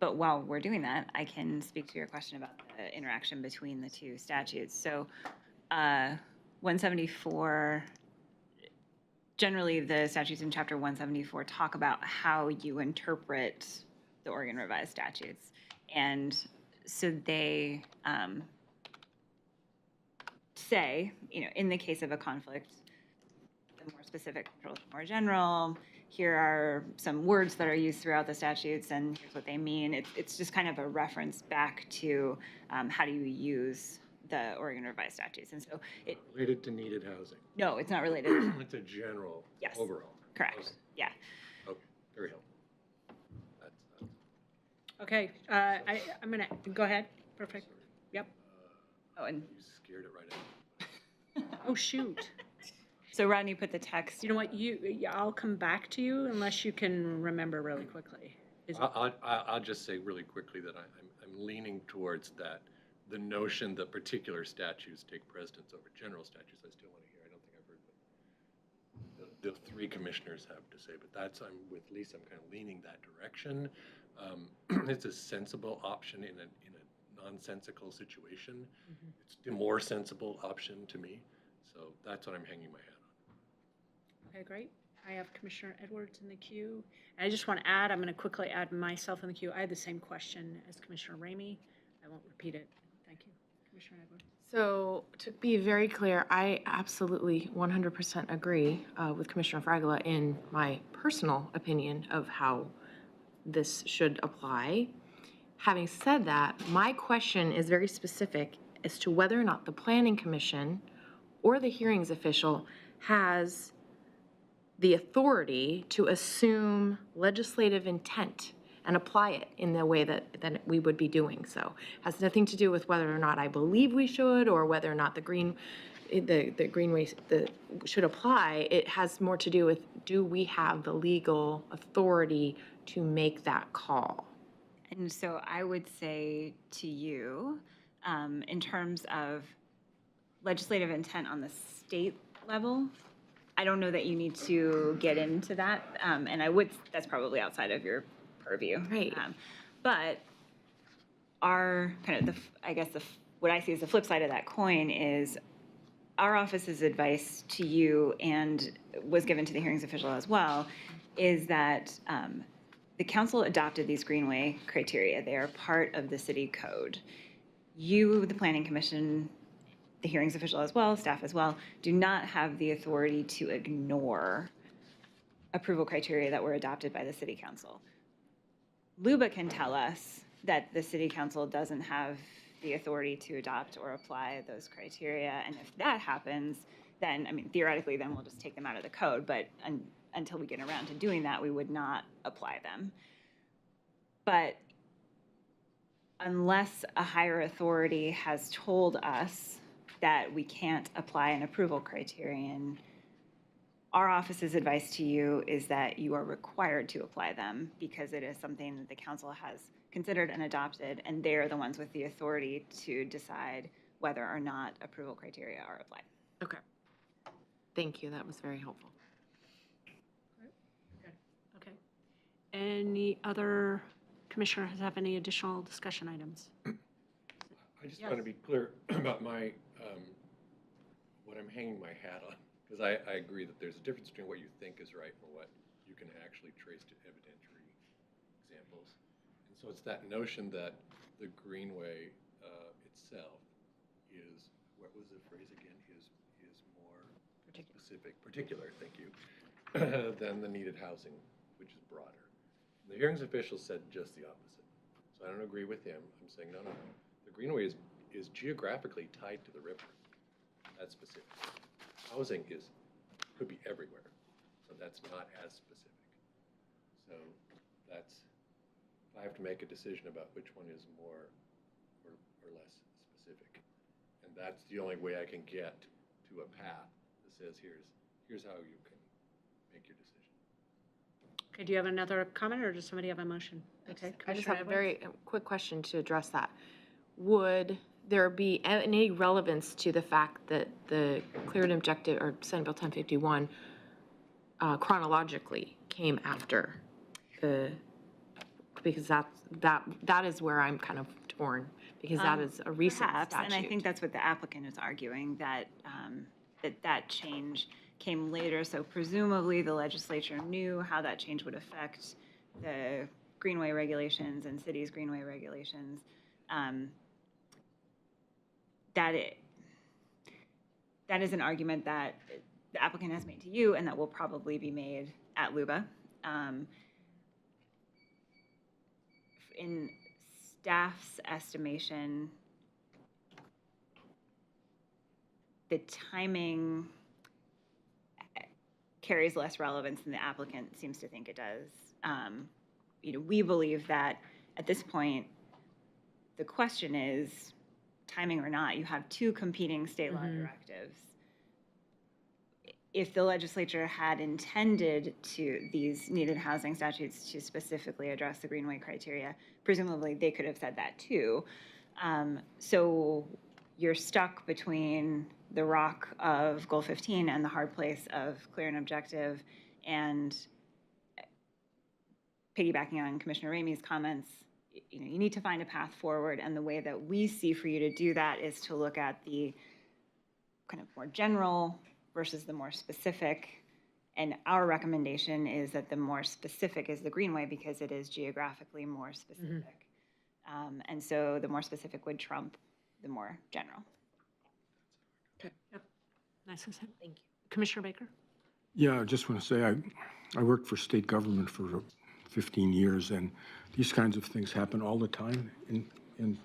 But while we're doing that, I can speak to your question about the interaction between the two statutes. So 174, generally the statutes in Chapter 174 talk about how you interpret the Oregon Revised Statutes. And so they say, in the case of a conflict, the more specific controls are more general. Here are some words that are used throughout the statutes, and here's what they mean. It's just kind of a reference back to how do you use the Oregon Revised Statutes. And so it Related to needed housing. No, it's not related. It's a general, Yes. overall. Correct. Okay. Yeah. Okay, very helpful. Okay, I'm gonna, go ahead, perfect, yep. Oh, and You scared it right out. Oh, shoot. so Rodney put the text. You know what, I'll come back to you unless you can remember really quickly. I'll just say really quickly that I'm leaning towards that, the notion that particular statutes take precedence over general statutes. I still want to hear. I don't think I've heard what the three commissioners have to say, but I'm with Lisa, I'm kind of leaning that direction. It's a sensible option in a nonsensical situation. It's the more sensible option to me. So that's what I'm hanging my hat on. Okay, great. I have Commissioner Edwards in the queue. And I just want to add, I'm going to quickly add myself in the queue. I had the same question as Commissioner Ramey. I won't repeat it. Thank you. Commissioner Edwards. So to be very clear, I absolutely 100% agree with Commissioner Fragala in my personal opinion of how this should apply. Having said that, my question is very specific as to whether or not the Planning Commission or the hearings official has the authority to assume legislative intent and apply it in the way that we would be doing so. It has nothing to do with whether or not I believe we should or whether or not the Greenway should apply. It has more to do with, do we have the legal authority to make that call? And so I would say to you, in terms of legislative intent on the state level, I don't know that you need to get into that. And that's probably outside of your purview. Right. But our kind of what I see as the flip side of that coin is our office's advice to you, and was given to the hearings official as well, is that the council adopted these Greenway criteria. They are part of the city code. You, the Planning Commission, the hearings official as well, staff as well, do not have the authority to ignore approval criteria that were adopted by the city council. LUBA can tell us that the city council doesn't have the authority to adopt or apply those criteria, and if that happens, then, I mean, theoretically, then we'll just take them out of the code, but until we get around to doing that, we would not apply them. But unless a higher authority has told us that we can't apply an approval criterion, our office's advice to you is that you are required to apply them because it is something that the council has considered and adopted, and they're the ones with the authority to decide whether or not approval criteria are applied. Okay. Thank you. That was very helpful. Okay. Any other commissioners have any additional discussion items? I just want to be clear about my, what I'm hanging my hat on, because I agree that there's a difference between what you think is right and what you can actually trace to evidentiary examples. And so it's that notion that the Greenway itself is, what was the phrase again, is more particular, thank you, than the needed housing, which is broader. The hearings official said just the opposite. So I don't agree with him. I'm saying, no. The Greenway is geographically tied to the river. That's specific. Housing could be everywhere, so that's not as specific. So that's, if I have to make a decision about which one is more or less specific, and that's the only way I can get to a path that says here's how you can make your decision. Okay, do you have another comment, or does somebody have a motion? Okay, I just Commissioner have a Edwards? very quick question to address that. Would there be any relevance to the fact that the clear and objective, or Senate Bill 1051, chronologically came after because that is where I'm kind of torn, because that is a recent Perhaps, statute. and I think that's what the applicant is arguing, that that change came later, so presumably the legislature knew how that change would affect the Greenway regulations and cities' Greenway regulations. That is an argument that the applicant has made to you and that will probably be made at LUBA. In staff's estimation, the timing carries less relevance than the applicant seems to think it does. We believe that at this point, the question is, timing or not, you have two competing state law directives. If the legislature had intended these needed housing statutes to specifically address the Greenway criteria, presumably they could have said that too. So you're stuck between the rock of goal 15 and the hard place of clear and objective. And piggybacking on Commissioner Ramey's comments, you need to find a path forward. And the way that we see for you to do that is to look at the kind of more general versus the more specific. And our recommendation is that the more specific is the Greenway because it is geographically more specific. And so the more specific would trump the more general. Nice. Thank you. Commissioner Baker? Yeah, I just want to say I worked for state government for 15 years, and these kinds of things happen all the time in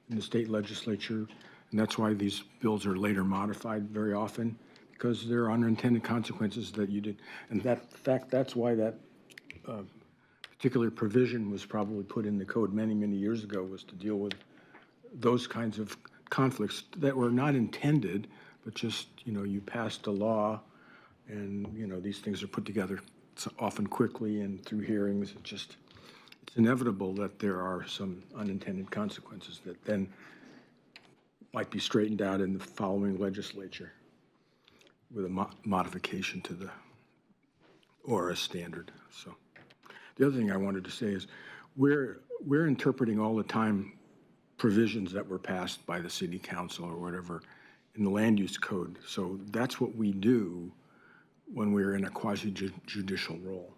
the state legislature, and that's why these bills are later modified very often, because there are unintended consequences that you did. And that's why that particular provision was probably put in the code many, many years ago, was to deal with those kinds of conflicts that were not intended, but just, you passed a law and, these things are put together often quickly and through hearings. It's inevitable that there are some unintended consequences that then might be straightened out in the following legislature with a modification to the ORS standard. So the other thing I wanted to say is we're interpreting all the time provisions that were passed by the city council or whatever in the land use code. So that's what we do when we're in a quasi-judicial role.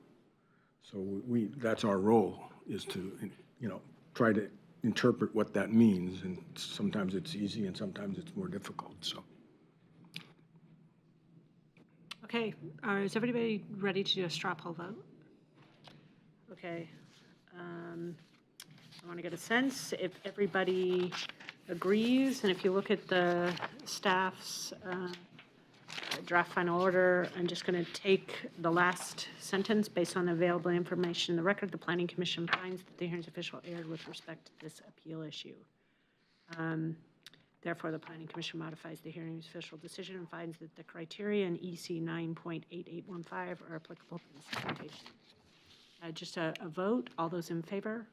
So that's our role, is to, try to interpret what that means. And sometimes it's easy and sometimes it's more difficult, so. Okay, is everybody ready to do a straw poll vote? Okay. I want to get a sense if everybody agrees, and if you look at the staff's draft final order, I'm just going to take the last sentence. Based on the available information in the record, the Planning Commission finds that the hearings official erred with respect to this appeal issue. Therefore, the Planning Commission modifies the hearings official decision and finds that the criteria in EC 9.8815 are applicable to this citation. Just a vote. All those in favor?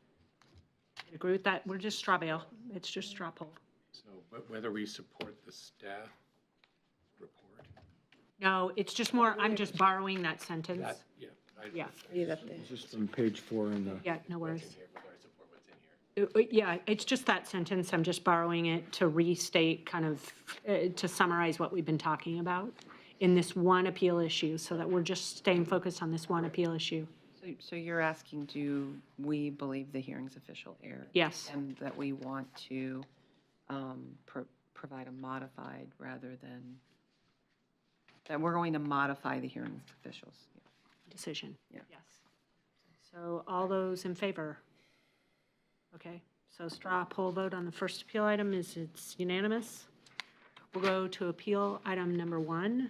Agree with that? We're just straw bale. It's just straw poll. So whether we support the staff report, No, it's just more, I'm just borrowing that sentence. that, yeah. Yeah. It's just from page 4 in the. Yeah, no worries. Whether I support what's in here. Yeah, it's just that sentence. I'm just borrowing it to restate kind of, to summarize what we've been talking about in this one appeal issue, so that we're just staying focused on this one appeal issue. So you're asking, do we believe the hearings official erred? Yes. And that we want to provide a modified rather than, that we're going to modify the hearings officials? Decision. Yeah. Yes. So all those in favor? Okay, so straw poll vote on the first appeal item it's unanimous. We'll go to appeal item number 1.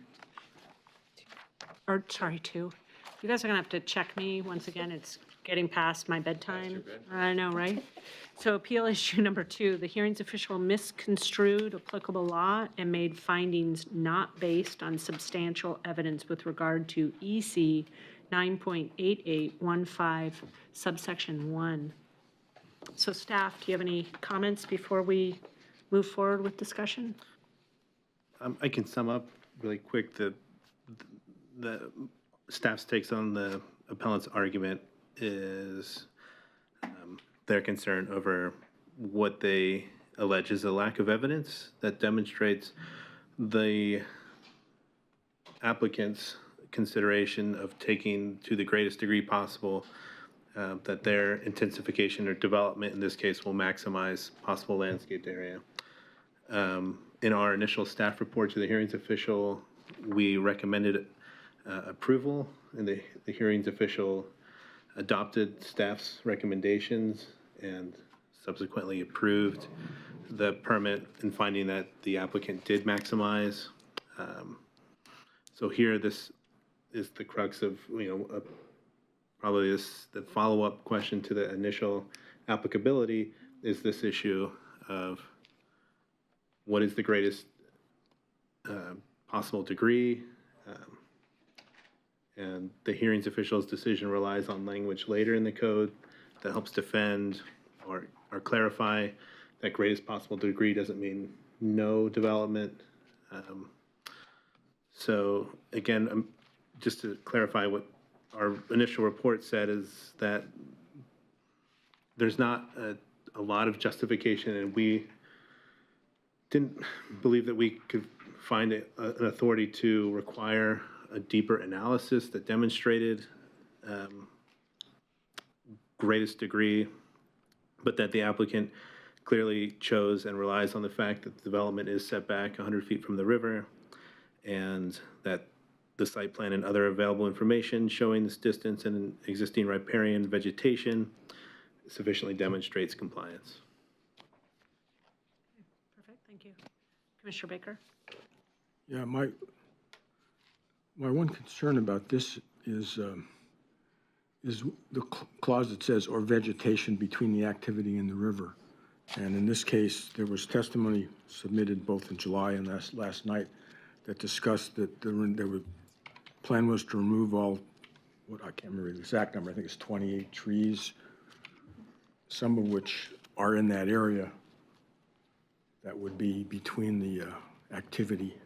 Or, sorry, 2. You guys are gonna have to check me once again. It's getting past my bedtime. I know, right? So appeal issue number 2, the hearings official misconstrued applicable law and made findings not based on substantial evidence with regard to EC 9.8815 subsection 1. So staff, do you have any comments before we move forward with discussion? I can sum up really quick. The staff's takes on the appellant's argument is their concern over what they allege is a lack of evidence that demonstrates the applicant's consideration of taking to the greatest degree possible that their intensification or development in this case will maximize possible landscaped area. In our initial staff report to the hearings official, we recommended approval, and the hearings official adopted staff's recommendations and subsequently approved the permit in finding that the applicant did maximize. So here, this is the crux of, probably the follow-up question to the initial applicability is this issue of what is the greatest possible degree, and the hearings official's decision relies on language later in the code that helps defend or clarify that greatest possible degree doesn't mean no development. So again, just to clarify what our initial report said is that there's not a lot of justification, and we didn't believe that we could find an authority to require a deeper analysis that demonstrated greatest degree, but that the applicant clearly chose and relies on the fact that the development is set back 100 feet from the river, and that the site plan and other available information showing this distance and existing riparian vegetation sufficiently demonstrates compliance. Perfect, thank you. Commissioner Baker? Yeah, my one concern about this is the clause that says, or vegetation between the activity and the river. And in this case, there was testimony submitted both in July and last night that discussed that the plan was to remove all, I can't remember the exact number, I think it's 28 trees, some of which are in that area that would be between the activity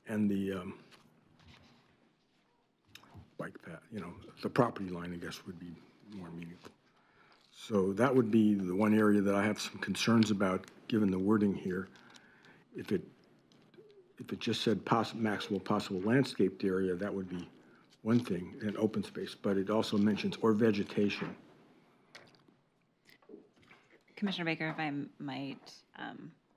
and the bike path, the property line, I guess, would be more meaningful. So that would be the one area that I have some concerns about, given the wording here. If it just said maximal possible landscaped area, that would be one thing, and open space, but it also mentions or vegetation. Commissioner Baker, if I might,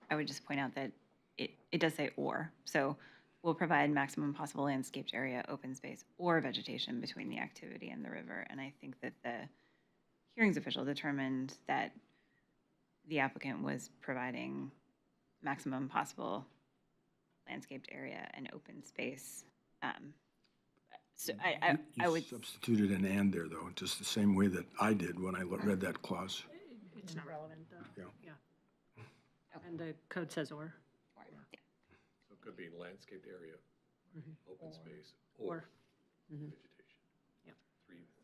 I would just point out that it does say or. So will provide maximum possible landscaped area, open space, or vegetation between the activity and the river. And I think that the hearings official determined that the applicant was providing maximum possible landscaped area and open space. So I would. Substituted an and there, though, just the same way that I did when I read that clause. It's not relevant, though. Yeah. And the code says or. So it could be landscaped area, open space, Or. or vegetation. Yep.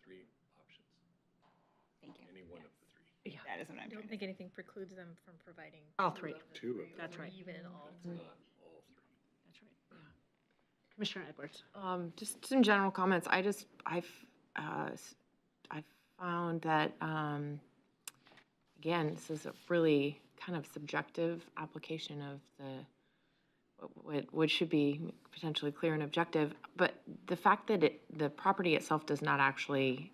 Three options, Thank you. any one of the three. That is what I'm I trying don't to think anything precludes them from providing. All three. Two of them. That's right. Even all It's three. not all three. That's right, yeah. Commissioner Edwards? Just some general comments. I've found that, again, this is a really kind of subjective application of what should be potentially clear and objective. But the fact that the property itself does not actually,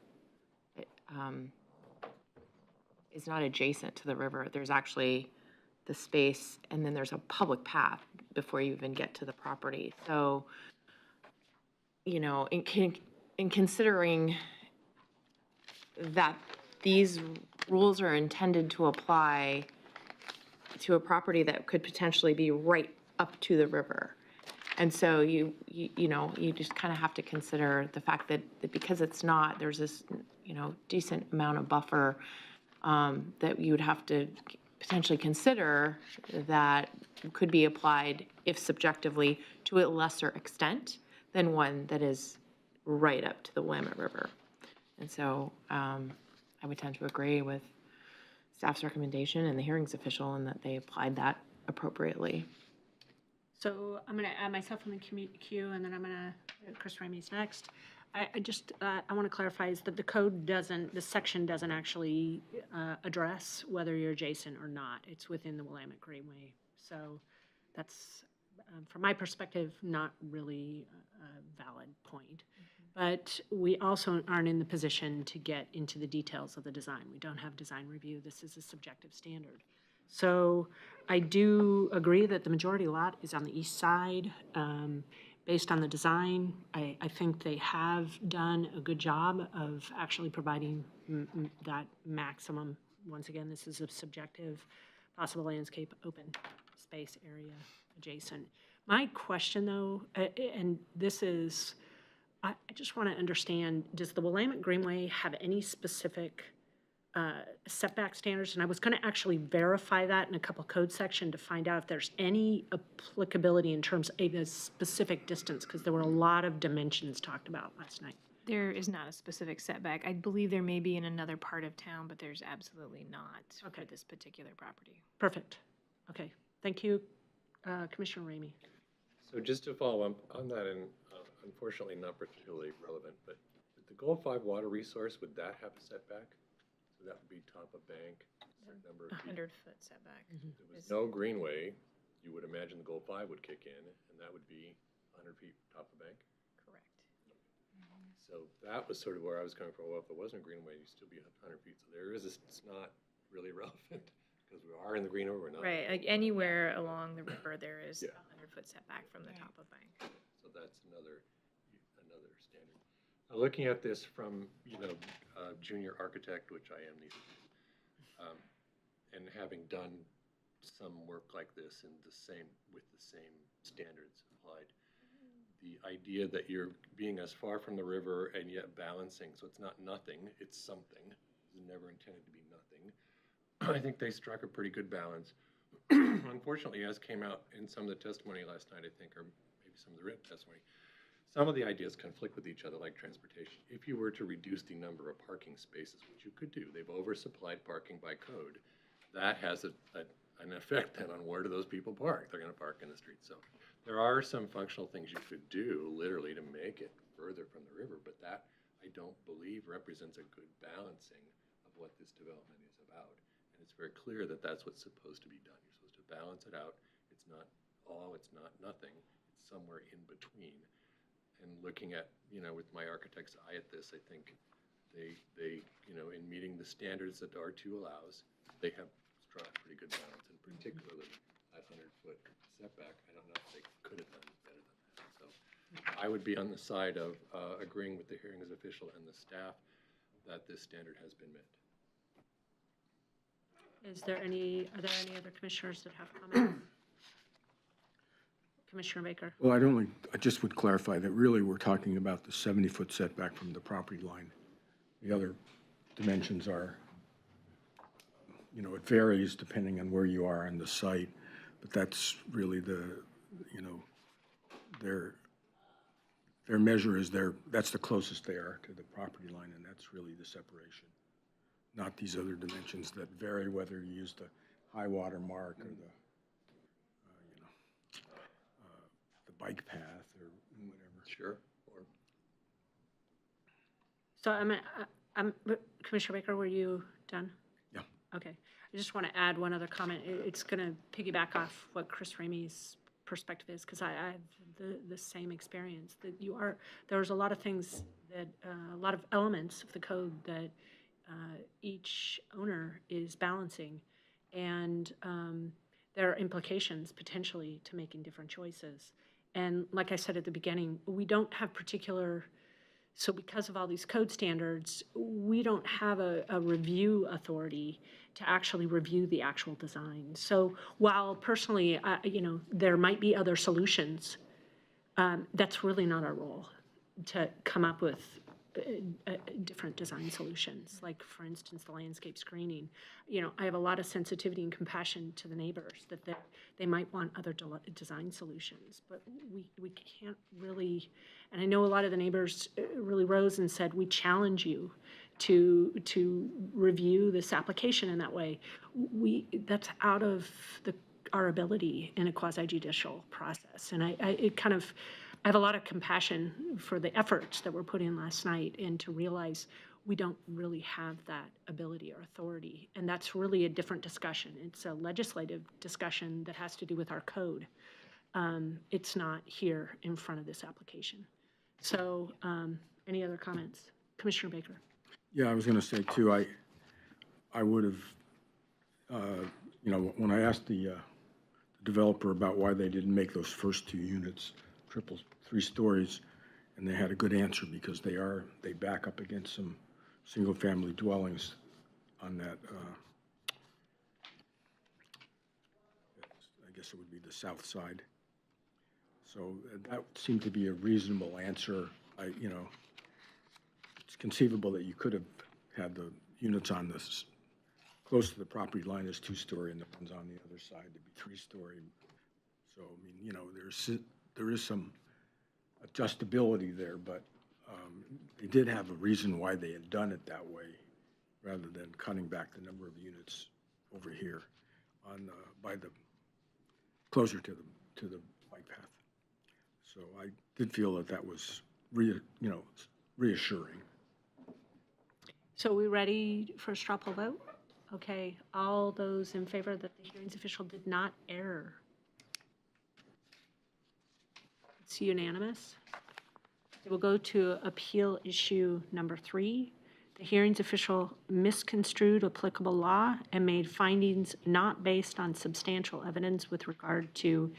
is not adjacent to the river. There's actually the space, and then there's a public path before you even get to the property. So, in considering that these rules are intended to apply to a property that could potentially be right up to the river. And so you just kind of have to consider the fact that because it's not, there's this, decent amount of buffer that you would have to potentially consider that could be applied, if subjectively, to a lesser extent than one that is right up to the Willamette River. And so I would tend to agree with staff's recommendation and the hearings official in that they applied that appropriately. So I'm going to add myself in the queue, and then I'm going to, Chris Ramey's next. I want to clarify is that the section doesn't actually address whether you're adjacent or not. It's within the Willamette Greenway. So that's, from my perspective, not really a valid point. But we also aren't in the position to get into the details of the design. We don't have design review. This is a subjective standard. So I do agree that the majority lot is on the east side. Based on the design, I think they have done a good job of actually providing that maximum. Once again, this is a subjective, possible landscape, open space area adjacent. My question, though, and this is, I just want to understand, does the Willamette Greenway have any specific setback standards? And I was going to actually verify that in a couple code section to find out if there's any applicability in terms of a specific distance, because there were a lot of dimensions talked about last night. There is not a specific setback. I believe there may be in another part of town, but there's absolutely not for this particular property. Perfect. Okay, thank you. Commissioner Ramey. So just to follow up on that, and unfortunately not particularly relevant, but the Goal 5 water resource, would that have a setback? So that would be top of bank, certain number of feet. 100-foot setback. If there was no greenway, you would imagine the Goal 5 would kick in, and that would be 100 feet top of bank. Correct. So that was sort of where I was coming from. Well, if there wasn't a greenway, you'd still be 100 feet. So there is, it's not really relevant because we are in the greenway, we're not. Right, like anywhere along the river, there is Yeah. a 100-foot setback from the top of bank. So that's another standard. Looking at this from, junior architect, which I am these days, and having done some work like this with the same standards applied, the idea that you're being as far from the river and yet balancing, so it's not nothing, it's something. It was never intended to be nothing. I think they struck a pretty good balance. Unfortunately, as came out in some of the testimony last night, I think, or maybe some of the written testimony, some of the ideas conflict with each other, like transportation. If you were to reduce the number of parking spaces, which you could do, they've oversupplied parking by code. That has an effect then on where do those people park? They're going to park in the street. So there are some functional things you could do literally to make it further from the river, but that I don't believe represents a good balancing of what this development is about. And it's very clear that that's what's supposed to be done. You're supposed to balance it out. It's not all, it's not nothing. It's somewhere in between. And looking at, with my architect's eye at this, I think they in meeting the standards that R2 allows, they have struck a pretty good balance, and particularly that 100-foot setback. I don't know if they could have done better than that. So I would be on the side of agreeing with the hearings official and the staff that this standard has been met. Are there any other commissioners that have comments? Commissioner Baker. Well, I just would clarify that really we're talking about the 70-foot setback from the property line. The other dimensions are, it varies depending on where you are on the site, but that's really their measure is that's the closest they are to the property line, and that's really the separation. Not these other dimensions that vary whether you use the high water mark or the bike path or whatever. Sure. Or So Commissioner Baker, were you done? Yeah. Okay. I just want to add one other comment. It's going to piggyback off what Chris Ramey's perspective is, because I have the same experience that there's a lot of things that, a lot of elements of the code that each owner is balancing, and there are implications potentially to making different choices. And like I said at the beginning, we don't have so because of all these code standards, we don't have a review authority to actually review the actual design. So while personally, there might be other solutions, that's really not our role to come up with different design solutions. Like, for instance, the landscape screening. I have a lot of sensitivity and compassion to the neighbors that they might want other design solutions, but we can't really. And I know a lot of the neighbors really rose and said, we challenge you to review this application in that way. That's out of our ability in a quasi-judicial process. And I have a lot of compassion for the efforts that were put in last night, and to realize we don't really have that ability or authority. And that's really a different discussion. It's a legislative discussion that has to do with our code. It's not here in front of this application. So any other comments? Commissioner Baker. Yeah, I was going to say too, I would have, when I asked the developer about why they didn't make those first two units triple 3 stories, and they had a good answer, because they back up against some single-family dwellings on that, I guess it would be the south side. So that seemed to be a reasonable answer. It's conceivable that you could have had the units on this close to the property line as 2-story, and the ones on the other side to be 3-story. So, there is some adjustability there, but they did have a reason why they had done it that way, rather than cutting back the number of units over here by the closer to the to the bike path. So I did feel that that was reassuring. So are we ready for a straw poll vote? Okay, all those in favor that the hearings official did not err? It's unanimous. We'll go to appeal issue number 3. The hearings official misconstrued applicable law and made findings not based on substantial evidence with regard to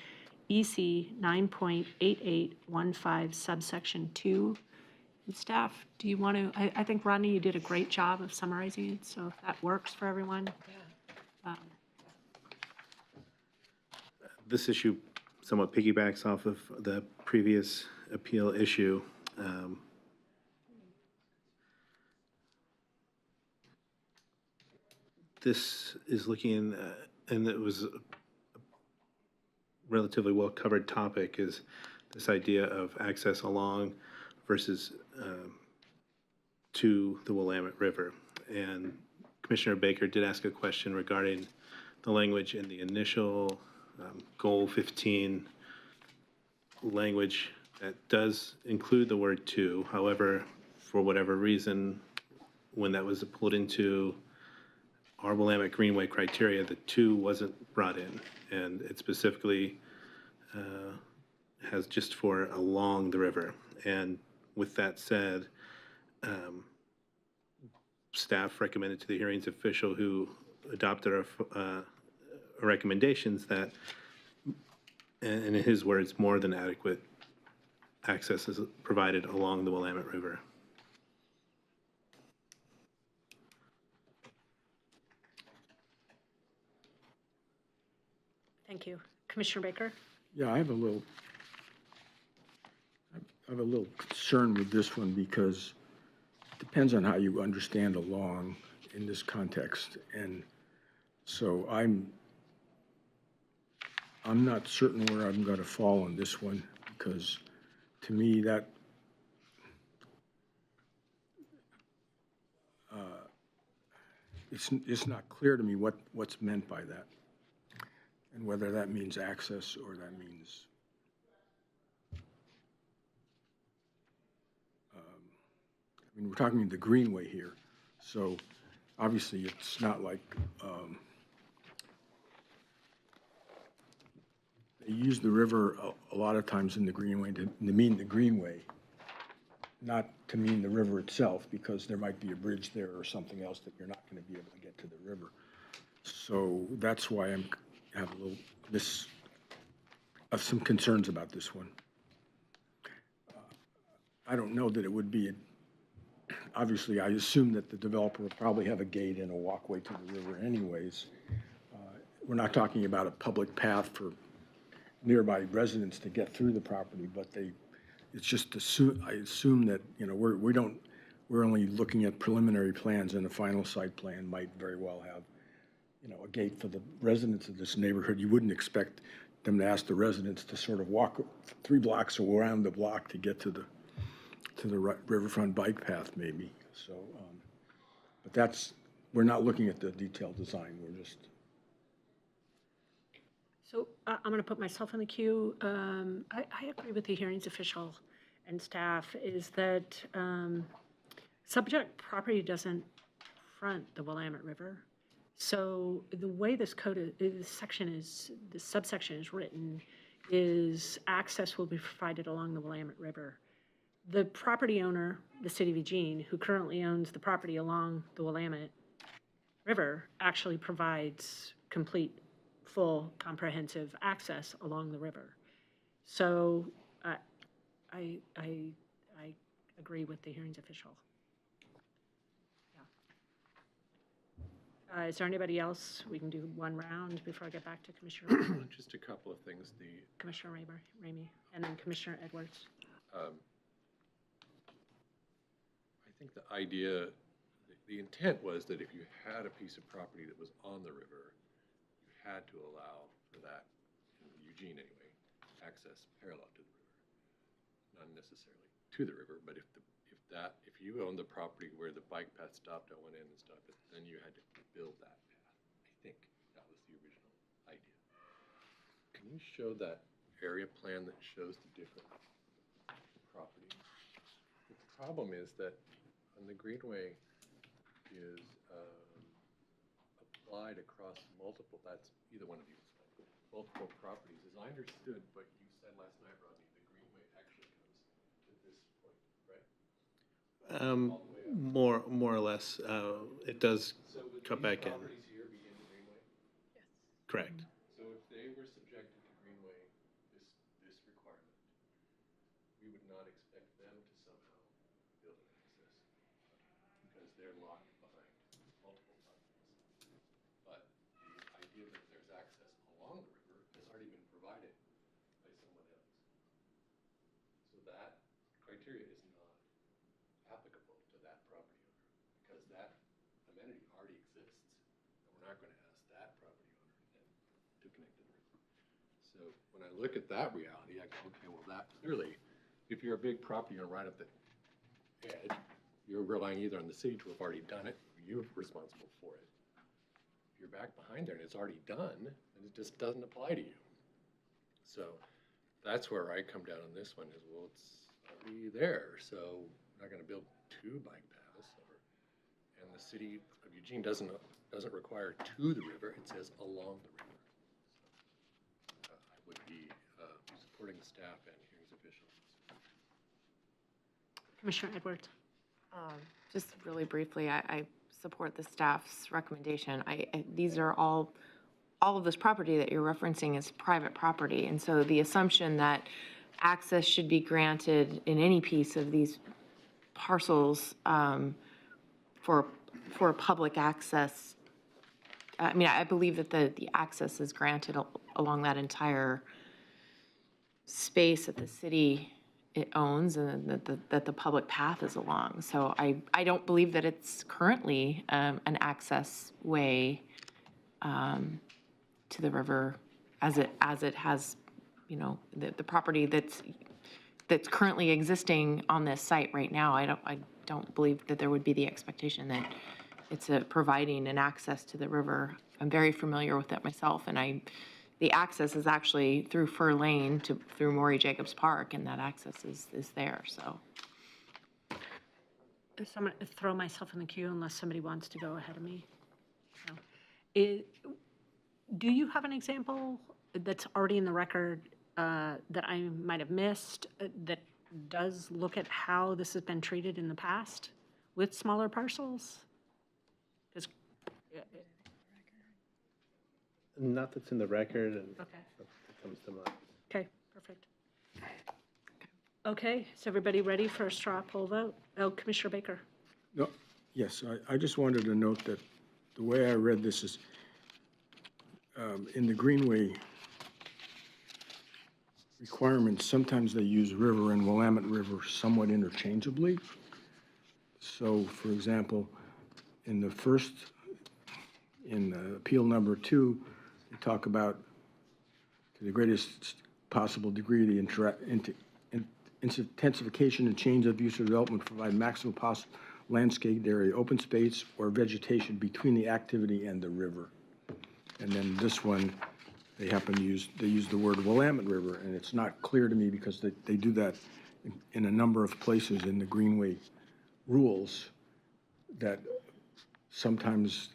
EC 9.8815 subsection 2. And staff, do you want to, I think, Rodney, you did a great job of summarizing it, so if that works for everyone. This issue somewhat piggybacks off of the previous appeal issue. This is looking, and it was a relatively well-covered topic, is this idea of access along versus to the Willamette River. And Commissioner Baker did ask a question regarding the language in the initial Goal 15 language that does include the word to. However, for whatever reason, when that was pulled into our Willamette Greenway criteria, the to wasn't brought in. And it specifically has just for along the river. And with that said, staff recommended to the hearings official who adopted our recommendations that, and in his words, more than adequate access is provided along the Willamette River. Thank you. Commissioner Baker? Yeah, I have a little concern with this one because it depends on how you understand along in this context. And so I'm not certain where I'm going to fall on this one because to me that it's not clear to me what's meant by that and whether that means access or that means I mean, we're talking the Greenway here, so obviously it's not like they use the river a lot of times in the Greenway to mean the Greenway, not to mean the river itself, because there might be a bridge there or something else that you're not going to be able to get to the river. So that's why I have a little some concerns about this one. I don't know that it would be obviously, I assume that the developer would probably have a gate and a walkway to the river anyways. We're not talking about a public path for nearby residents to get through the property, but it's just I assume that, you know, we're only looking at preliminary plans, and the final site plan might very well have, you know, a gate for the residents of this neighborhood. You wouldn't expect them to ask the residents to sort of walk 3 blocks around the block to get to the riverfront bike path, maybe. So, but we're not looking at the detailed design. We're just. So I'm going to put myself in the queue. I agree with the hearings official and staff is that subject property doesn't front the Willamette River. So the way this subsection is written is access will be provided along the Willamette River. The property owner, the city of Eugene, who currently owns the property along the Willamette River, actually provides complete, full, comprehensive access along the river. So I agree with the hearings official. Yeah. Is there anybody else? We can do one round before I get back to Commissioner Just a couple of things. Commissioner Ramey, and then Commissioner Edwards. I think the idea, the intent was that if you had a piece of property that was on the river, you had to allow for that, in Eugene anyway, access parallel to the river. Not necessarily to the river, but if you owned the property where the bike path stopped and went in and stuff, then you had to build that path. I think that was the original idea. Can you show that area plan that shows the different properties. The problem is that on the Greenway is applied across multiple, that's either one of you, multiple properties. As I understood what you said last night, Rodney, the Greenway actually comes to this point, right? All the way up. More or less, it does So would cut these back in. properties here begin the Greenway? Correct. So if they were subjected to Greenway, this requirement, we would not expect them to somehow build an access because they're locked behind multiple properties. But the idea that there's access along the river has already been provided by someone else. So that criteria is not applicable to that property owner because that amenity already exists. And we're not going to ask that property owner then to connect to the river. So when I look at that reality, I go, okay, well, that clearly, if you're a big property owner right at the edge, you're relying either on the city to have already done it, or you're responsible for it. If you're back behind there and it's already done, then it just doesn't apply to you. So that's where I come down on this one is, well, it's already there, so we're not going to build 2 bike paths. And the city of Eugene doesn't require to the river, it says along the river. I would be supporting the staff and hearings officials. Commissioner Edwards. Just really briefly, I support the staff's recommendation. These are all of this property that you're referencing is private property. And so the assumption that access should be granted in any piece of these parcels for public access, I mean, I believe that the access is granted along that entire space that the city it owns and that the public path is along. So I don't believe that it's currently an access way to the river as it has, you know, the property that's currently existing on this site right now. I don't believe that there would be the expectation that it's providing an access to the river. I'm very familiar with it myself, and the access is actually through Fur Lane through Maury Jacobs Park, and that access is there, so. I'm going to throw myself in the queue unless somebody wants to go ahead of me. No. Do you have an example that's already in the record that I might have missed that does look at how this has been treated in the past with smaller parcels? 'Cause, Not that's in the record, and okay. that comes to mind. Okay, perfect. Okay, is everybody ready for a straw poll vote? Oh, Commissioner Baker. No, yes, I just wanted to note that the way I read this is, in the Greenway requirements, sometimes they use river and Willamette River somewhat interchangeably. So, for example, in appeal number 2, they talk about to the greatest possible degree, the intensification and change of use or development provide maximum possible landscape area, open space, or vegetation between the activity and the river. And then this one, they happen to use the word Willamette River, and it's not clear to me because they do that in a number of places in the Greenway rules that sometimes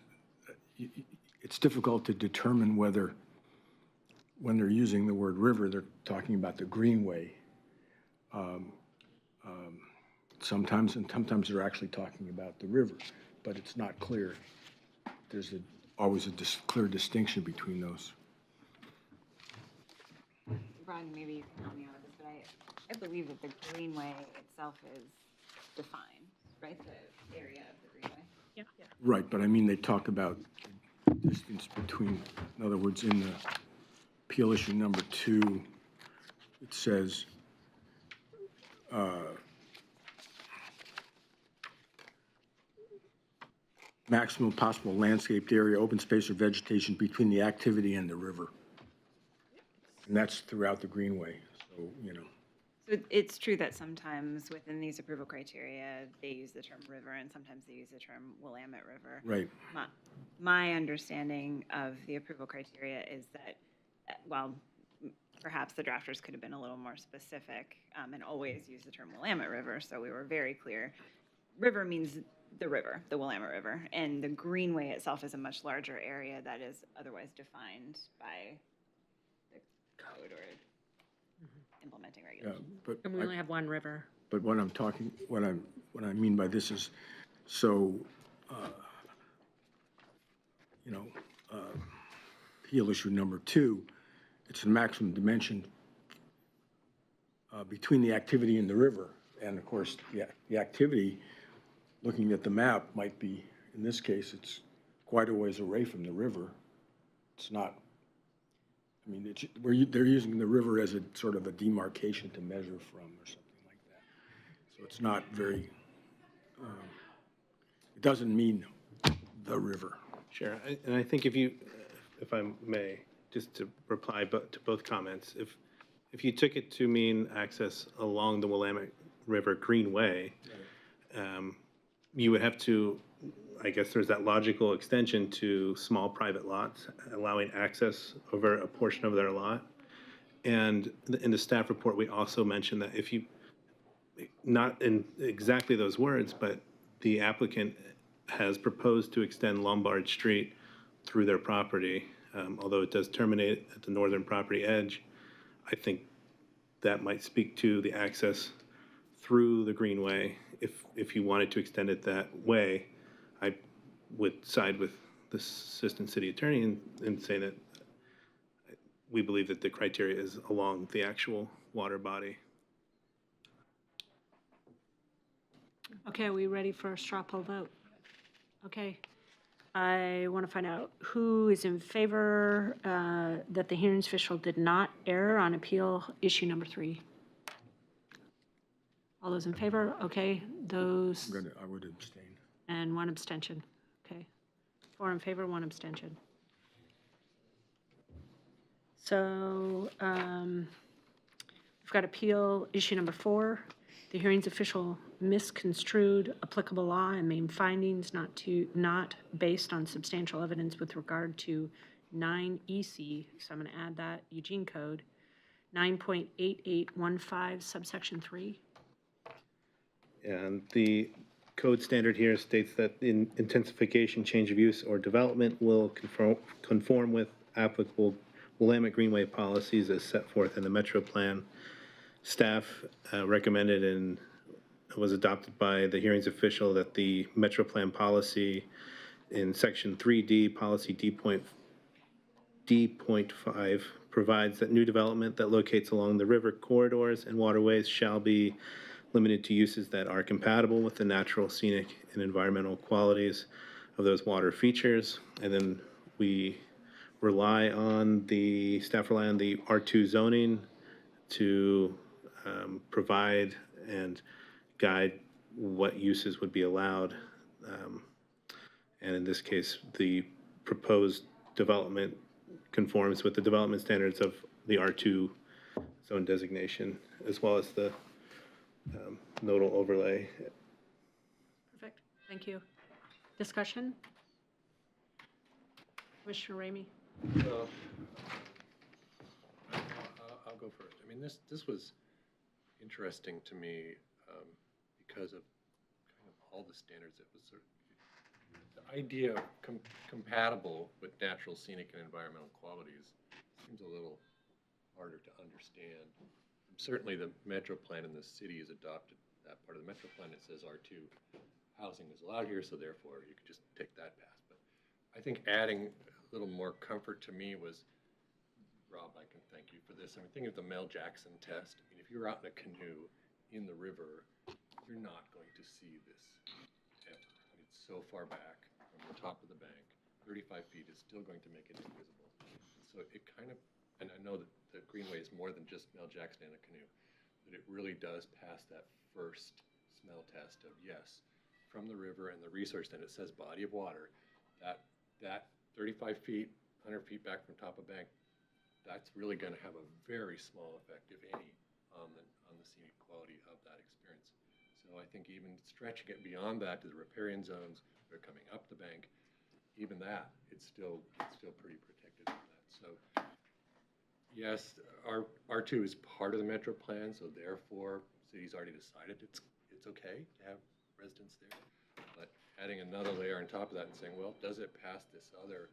it's difficult to determine whether when they're using the word river, they're talking about the Greenway. Sometimes they're actually talking about the river, but it's not clear. There's always a clear distinction between those. Ron, maybe you can help me out with this, but I believe that the Greenway itself is defined, right? The area of the Greenway. Yeah. Right, but I mean, they talk about distance between, in other words, in the appeal issue number 2, it says, maximum possible landscaped area, open space or vegetation between the activity and the river. And that's throughout the Greenway, so, you know. So it's true that sometimes within these approval criteria, they use the term river and sometimes they use the term Willamette River. Right. My understanding of the approval criteria is that, well, perhaps the drafters could have been a little more specific and always use the term Willamette River, so we were very clear. River means the river, the Willamette River, and the greenway itself is a much larger area that is otherwise defined by the code or implementing Yeah, regulations. but And we only have one river. But what I mean by this is, so, you know, appeal issue number 2, it's the maximum dimension between the activity and the river. And of course, the activity, looking at the map, might be, in this case, it's quite a ways away from the river. It's not, I mean, they're using the river as a sort of a demarcation to measure from or something like that. So it's not very, it doesn't mean the river. Sure, and I think if I may, just to reply to both comments, if you took it to mean access along the Willamette River Greenway, you would have to, I guess there's that logical extension to small private lots, allowing access over a portion of their lot. And in the staff report, we also mentioned that if you, not in exactly those words, but the applicant has proposed to extend Lombard Street through their property, although it does terminate at the northern property edge. I think that might speak to the access through the greenway. If you wanted to extend it that way, I would side with the assistant city attorney and say that we believe that the criteria is along the actual water body. Okay, are we ready for a straw poll vote? Okay. I want to find out who is in favor that the hearings official did not err on appeal issue number 3. All those in favor? Okay, those, I would abstain. and 1 abstention. Okay. 4 in favor, 1 abstention. So we've got appeal issue number 4. The hearings official misconstrued applicable law and made findings not based on substantial evidence with regard to 9 EC, so I'm going to add that, Eugene Code, 9.8815 subsection 3. And the code standard here states that in intensification, change of use, or development will conform with applicable Willamette Greenway policies as set forth in the Metro Plan. Staff recommended and was adopted by the hearings official that the Metro Plan policy in section 3D, policy D.5 provides that new development that locates along the river corridors and waterways shall be limited to uses that are compatible with the natural, scenic, and environmental qualities of those water features. And then staff rely on the R2 zoning to provide and guide what uses would be allowed. And in this case, the proposed development conforms with the development standards of the R2 zone designation, as well as the nodal overlay. Perfect, thank you. Discussion? Commissioner Ramey? I'll go first. I mean, this was interesting to me because of kind of all the standards. It was sort of the idea of compatible with natural, scenic, and environmental qualities seems a little harder to understand. Certainly, the Metro Plan in the city has adopted that part of the Metro Plan. It says R2 housing is allowed here, so therefore you could just take that path. But I think adding a little more comfort to me was, Rob, I can thank you for this. I mean, think of the Mel Jackson test. I mean, if you're out in a canoe in the river, you're not going to see this ever. I mean, it's so far back from the top of the bank. 35 feet is still going to make it invisible. So it kind of, and I know that the Greenway is more than just Mel Jackson in a canoe, but it really does pass that first smell test of, yes, from the river and the resource, then it says body of water, that 35 feet, 100 feet back from top of bank, that's really going to have a very small effect, if any, on the scenic quality of that experience. So I think even stretching it beyond that to the riparian zones, they're coming up the bank, even that, it's still pretty protected from that. So Yes, R2 is part of the metro plan, so therefore, city's already decided it's okay to have residents there. But adding another layer on top of that and saying, well, does it pass this other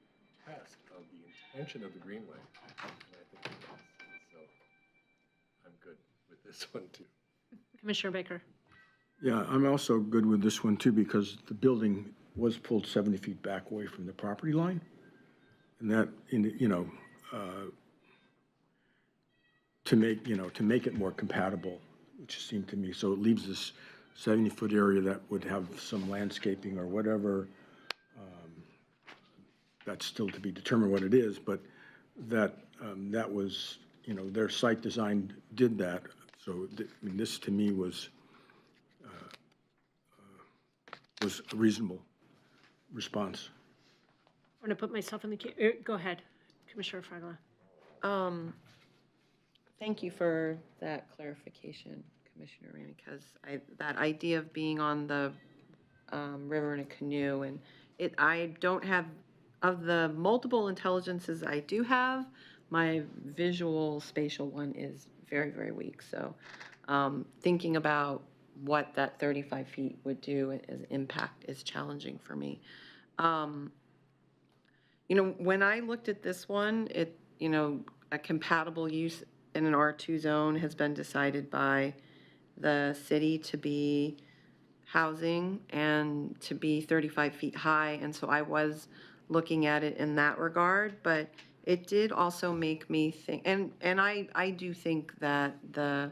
test of the intention of the Greenway? And I think it does. So I'm good with this one too. Commissioner Baker? Yeah, I'm also good with this one too, because the building was pulled 70 feet back away from the property line. And that, to make it more compatible, which seemed to me, so it leaves this 70-foot area that would have some landscaping or whatever. That's still to be determined what it is, but that was, their site design did that. So, this to me was a reasonable response. I'm going to put myself in the queue. Go ahead, Commissioner Fragala. Thank you for that clarification, Commissioner Rainey, because that idea of being on the river in a canoe, and I don't have, of the multiple intelligences I do have, my visual spatial one is very, very weak. So thinking about what that 35 feet would do as impact is challenging for me. When I looked at this one, a compatible use in an R2 zone has been decided by the city to be housing and to be 35 feet high. And so I was looking at it in that regard, but it did also make me think, and I do think that the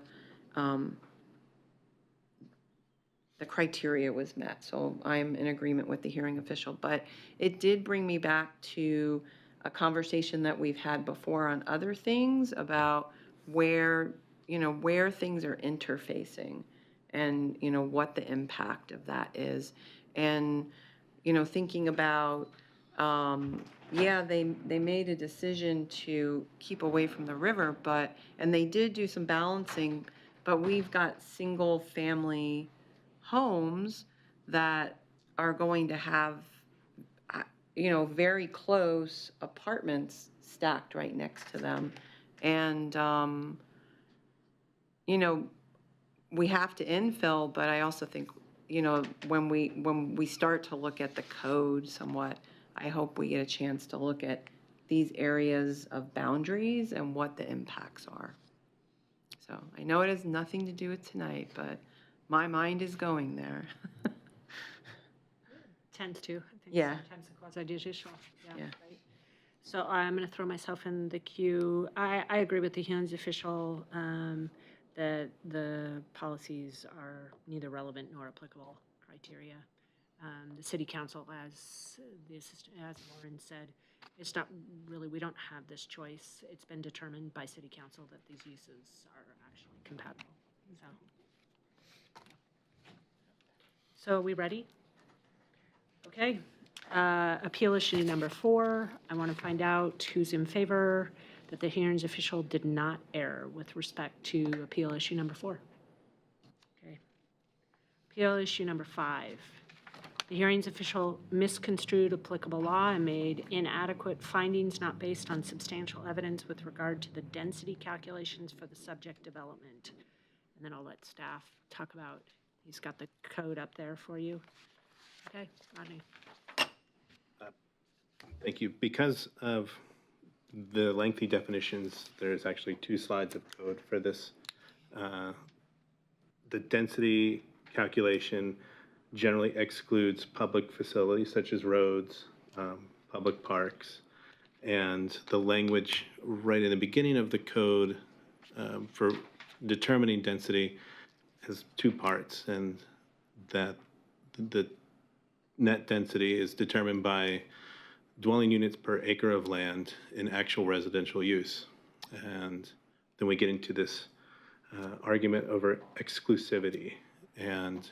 criteria was met. So I'm in agreement with the hearing official, but it did bring me back to a conversation that we've had before on other things about where things are interfacing and, what the impact of that is. And, thinking about, they made a decision to keep away from the river, and they did do some balancing, but we've got single-family homes that are going to have, very close apartments stacked right next to them. And, we have to infill, but I also think, when we start to look at the code somewhat, I hope we get a chance to look at these areas of boundaries and what the impacts are. So I know it has nothing to do with tonight, but my mind is going there. Tends to. I think Yeah. sometimes the quasi-judicial. Yeah. Right. So I'm going to throw myself in the queue. I agree with the hearings official that the policies are neither relevant nor applicable criteria. The city council, as Lauren said, it's not really, we don't have this choice. It's been determined by city council that these uses are actually compatible. So are we ready? Okay. Appeal issue number 4. I want to find out who's in favor that the hearings official did not err with respect to appeal issue number 4. Okay. Appeal issue number 5. The hearings official misconstrued applicable law and made inadequate findings not based on substantial evidence with regard to the density calculations for the subject development. And then I'll let staff talk about, he's got the code up there for you. Okay, Rodney. Thank you. Because of the lengthy definitions, there's actually 2 slides of code for this. The density calculation generally excludes public facilities such as roads, public parks, and the language right in the beginning of the code for determining density has 2 parts, and that the net density is determined by dwelling units per acre of land in actual residential use. And then we get into this argument over exclusivity. And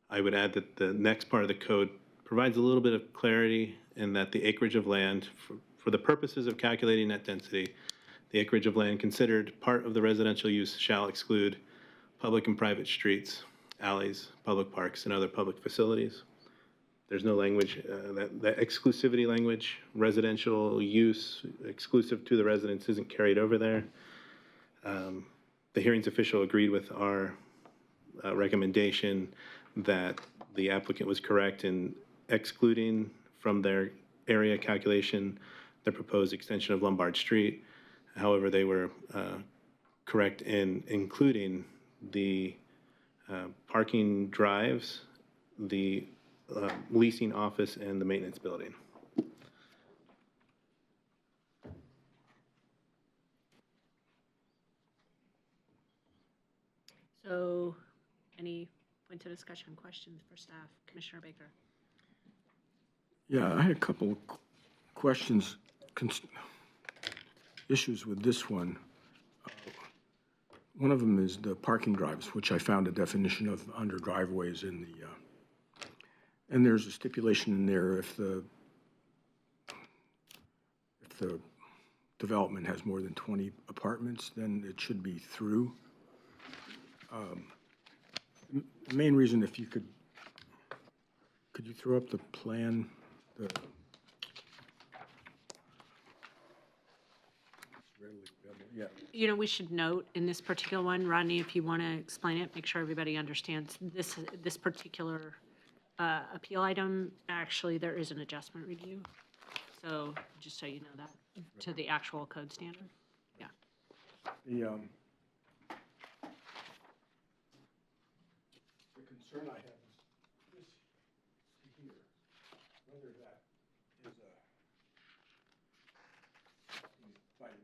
I would add that the next part of the code provides a little bit of clarity in that the acreage of land, for the purposes of calculating net density, the acreage of land considered part of the residential use shall exclude public and private streets, alleys, public parks, and other public facilities. There's no language, that exclusivity language, residential use exclusive to the residents isn't carried over there. The hearings official agreed with our recommendation that the applicant was correct in excluding from their area calculation the proposed extension of Lombard Street. However, they were correct in including the parking drives, the leasing office, and the maintenance building. So, any points of discussion, questions for staff? Commissioner Baker? Yeah, I had a couple of questions, issues with this one. One of them is the parking drives, which I found a definition of under driveways in the, and there's a stipulation in there if the development has more than 20 apartments, then it should be through. The main reason, if you could you throw up the plan? Yeah. You know, we should note in this particular one, Rodney, if you want to explain it, make sure everybody understands this particular appeal item, actually, there is an adjustment review. So just so you know that, to the actual code standard. Yeah. The concern I have is this here, whether that is by the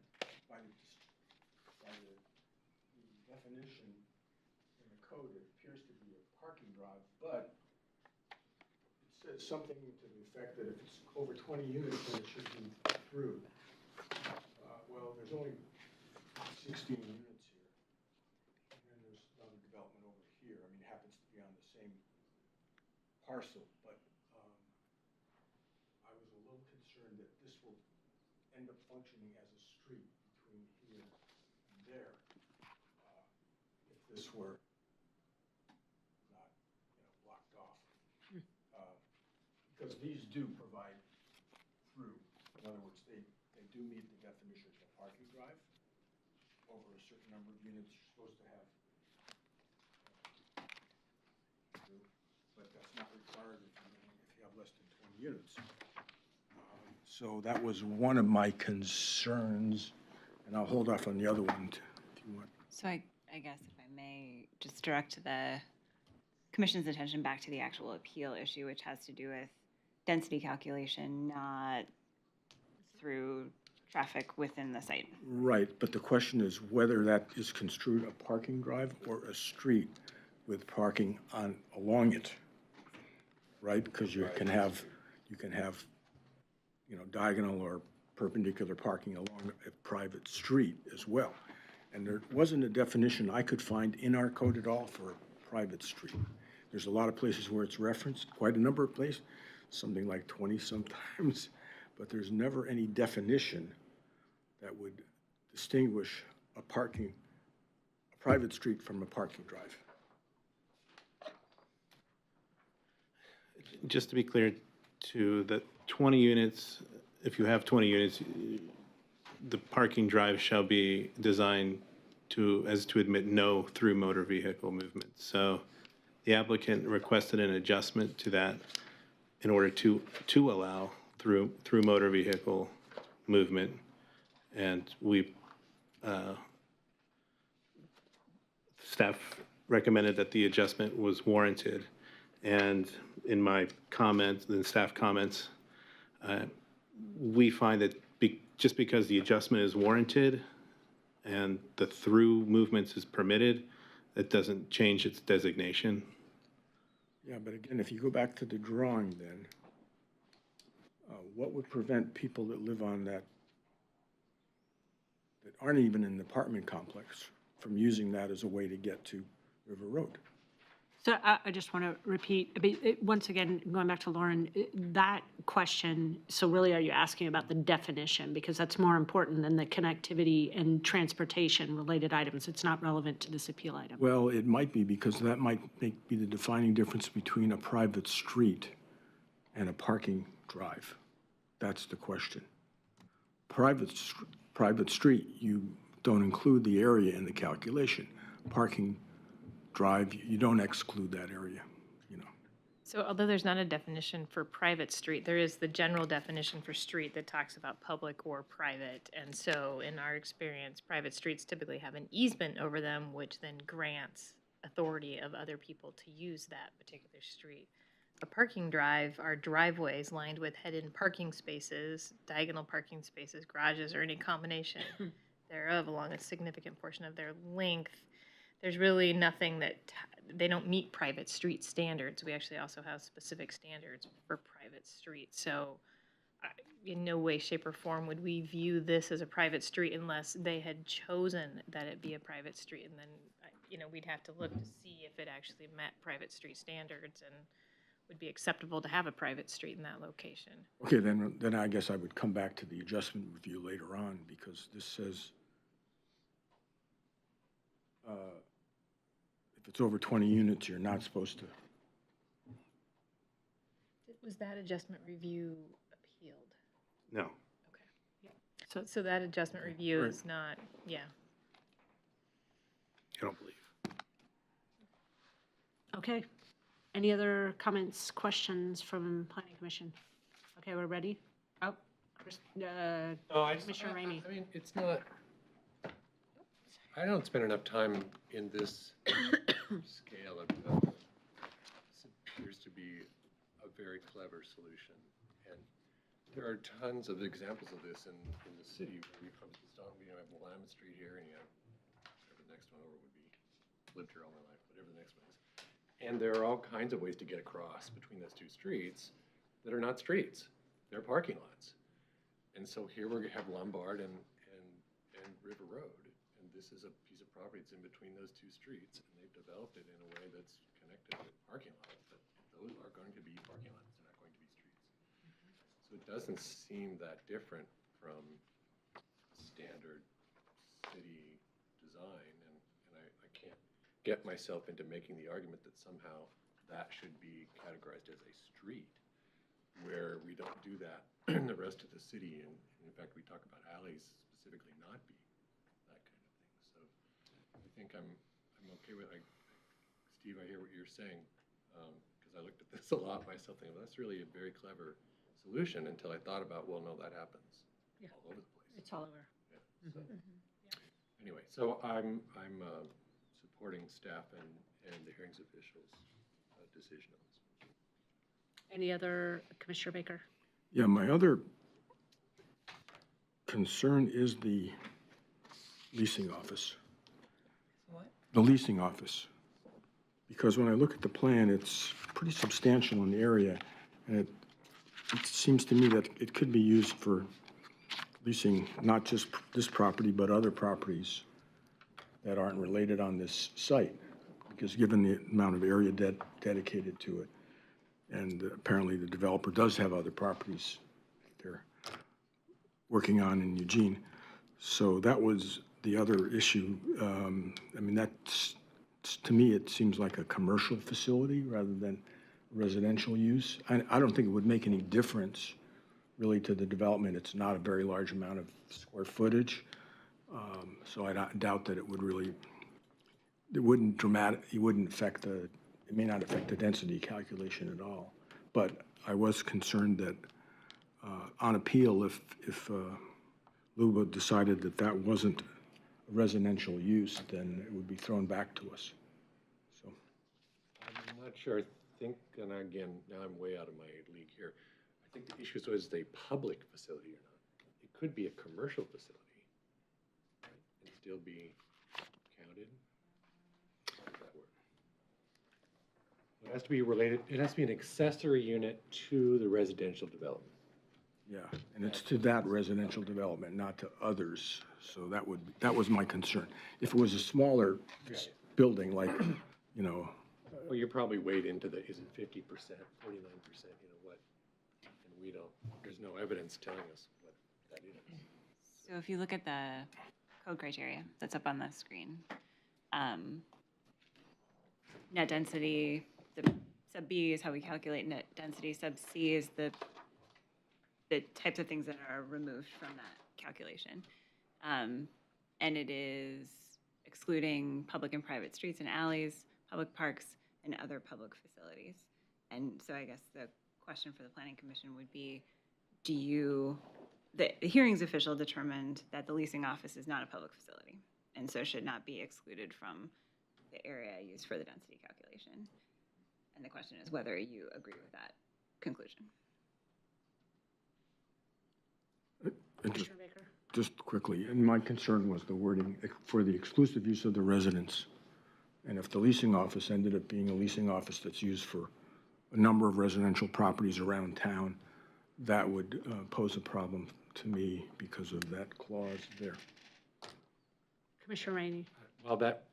definition in the code, it appears to be a parking drive, but it says something to the effect that if it's over 20 units, then it should be through. Well, there's only 16 units here. And then there's another development over here. I mean, it happens to be on the same parcel, but I was a little concerned that this will end up functioning as a street between here and there, if this were not, blocked off. Because these do provide through. In other words, they do meet the definition of a parking drive. Over a certain number of units, you're supposed to have through, but that's not required if you have less than 20 units. So that was one of my concerns, and I'll hold off on the other one if you want. So I guess if I may just direct the commission's attention back to the actual appeal issue, which has to do with density calculation, not through traffic within the site. Right, but the question is whether that is construed a parking drive or a street with parking along it, right? Because you can have diagonal or perpendicular parking along a private street as well. And there wasn't a definition I could find in our code at all for a private street. There's a lot of places where it's referenced, quite a number of places, something like 20 sometimes, but there's never any definition that would distinguish a private street from a parking drive. Just to be clear, to the 20 units, if you have 20 units, the parking drive shall be designed to admit no through motor vehicle movement. So the applicant requested an adjustment to that in order to allow through motor vehicle movement. And staff recommended that the adjustment was warranted. And in my comments, in staff comments, we find that just because the adjustment is warranted and the through movements is permitted, it doesn't change its designation. Yeah, but again, if you go back to the drawing then, what would prevent people that live on that aren't even in the apartment complex from using that as a way to get to River Road? So I just want to repeat, once again, going back to Lauren, that question, so really are you asking about the definition? Because that's more important than the connectivity and transportation related items. It's not relevant to this appeal item. Well, it might be, because that might be the defining difference between a private street and a parking drive? That's the question. Private street, you don't include the area in the calculation. Parking drive, you don't exclude that area, you know. So although there's not a definition for private street, there is the general definition for street that talks about public or private. And so in our experience, private streets typically have an easement over them, which then grants authority of other people to use that particular street. A parking drive are driveways lined with head-in parking spaces, diagonal parking spaces, garages, or any combination thereof along a significant portion of their length. There's really nothing that, they don't meet private street standards. We actually also have specific standards for private streets. So in no way, shape, or form would we view this as a private street unless they had chosen that it be a private street. And then, we'd have to look to see if it actually met private street standards and would be acceptable to have a private street in that location. Okay, then I guess I would come back to the adjustment review later on, because this says if it's over 20 units, you're not supposed to. Was that adjustment review appealed? No. Okay. So that adjustment review is not, yeah. I don't believe. Okay. Any other comments, questions from Planning Commission? Okay, we're ready? Oh, Commissioner Ramey. I mean, it's not, I don't spend enough time in this scale of development. This appears to be a very clever solution. And there are tons of examples of this in the city. We have Willamette Street here, and you have whatever the next one over would be. Lived here all my life, whatever the next one is. And there are all kinds of ways to get across between those two streets that are not streets. They're parking lots. And so here we have Lombard and River Road. And this is a piece of property that's in between those two streets. And they've developed it in a way that's connected with parking lots. But those are going to be parking lots. They're not going to be streets. So it doesn't seem that different from standard city design. And I can't get myself into making the argument that somehow that should be categorized as a street, where we don't do that in the rest of the city. And in fact, we talk about alleys specifically not being that kind of thing. So I think I'm okay with, Steve, I hear what you're saying, because I looked at this a lot myself, thinking, well, that's really a very clever solution, until I thought about, well, no, that happens all over the place. It's all over. Yeah, so. Anyway, so I'm supporting staff and the hearings officials' decision on this. Any other, Commissioner Baker? Yeah, my other concern is the leasing office. What? The leasing office. Because when I look at the plan, it's pretty substantial in the area, and it seems to me that it could be used for leasing not just this property, but other properties that aren't related on this site, because given the amount of area dedicated to it, and apparently the developer does have other properties they're working on in Eugene. So that was the other issue. I mean, that's, to me, it seems like a commercial facility rather than residential use. I don't think it would make any difference really to the development. It's not a very large amount of square footage. So I doubt that it would really, it wouldn't affect the, it may not affect the density calculation at all. But I was concerned that on appeal, if LUBA decided that that wasn't a residential use, then it would be thrown back to us. So I'm not sure. I think, and again, now I'm way out of my league here. I think the issue is it a public facility or not? It could be a commercial facility, right, and still be counted. How does that work? It has to be related, it has to be an accessory unit to the residential development. yeah, and it's to that residential development, not to others. So that was my concern. If it was a smaller building, like, you know, Well, you're probably weighed into the, is it 50%, 49%, you know what? And we don't, there's no evidence telling us what that is. So if you look at the code criteria that's up on the screen, net density, the sub B is how we calculate net density, sub C is the types of things that are removed from that calculation. And it is excluding public and private streets and alleys, public parks, and other public facilities. And so I guess the question for the planning commission would be, the hearings official determined that the leasing office is not a public facility, and so should not be excluded from the area used for the density calculation. And the question is whether you agree with that conclusion. Commissioner Baker? Just quickly, and my concern was the wording for the exclusive use of the residence. And if the leasing office ended up being a leasing office that's used for a number of residential properties around town, that would pose a problem to me because of that clause there. Commissioner Rainey? While that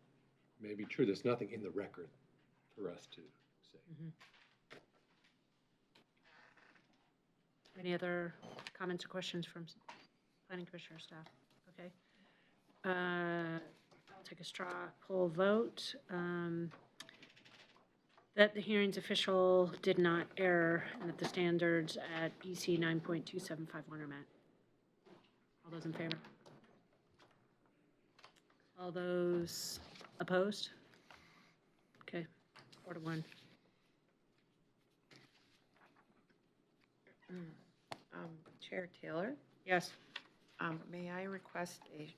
may be true, there's nothing in the record for us to say. Any other comments or questions from planning commissioner staff? Okay. I'll take a straw poll vote. That the hearings official did not err and that the standards at EC 9.275 are met. All those in favor? All those opposed? Okay, 4-1. Chair Taylor, Yes, may I request a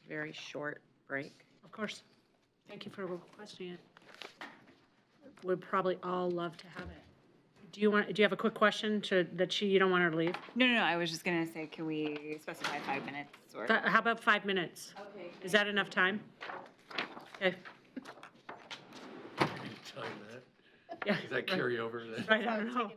very short break? of course. Thank you for requesting it. Would probably all love to have it. Do you have a quick question you don't want her to leave? No, I was just gonna say, can we specify 5 minutes or? How about 5 minutes? Okay. Is that enough time? Okay, Maybe time that. yeah. Does that carry over? Right, I don't know.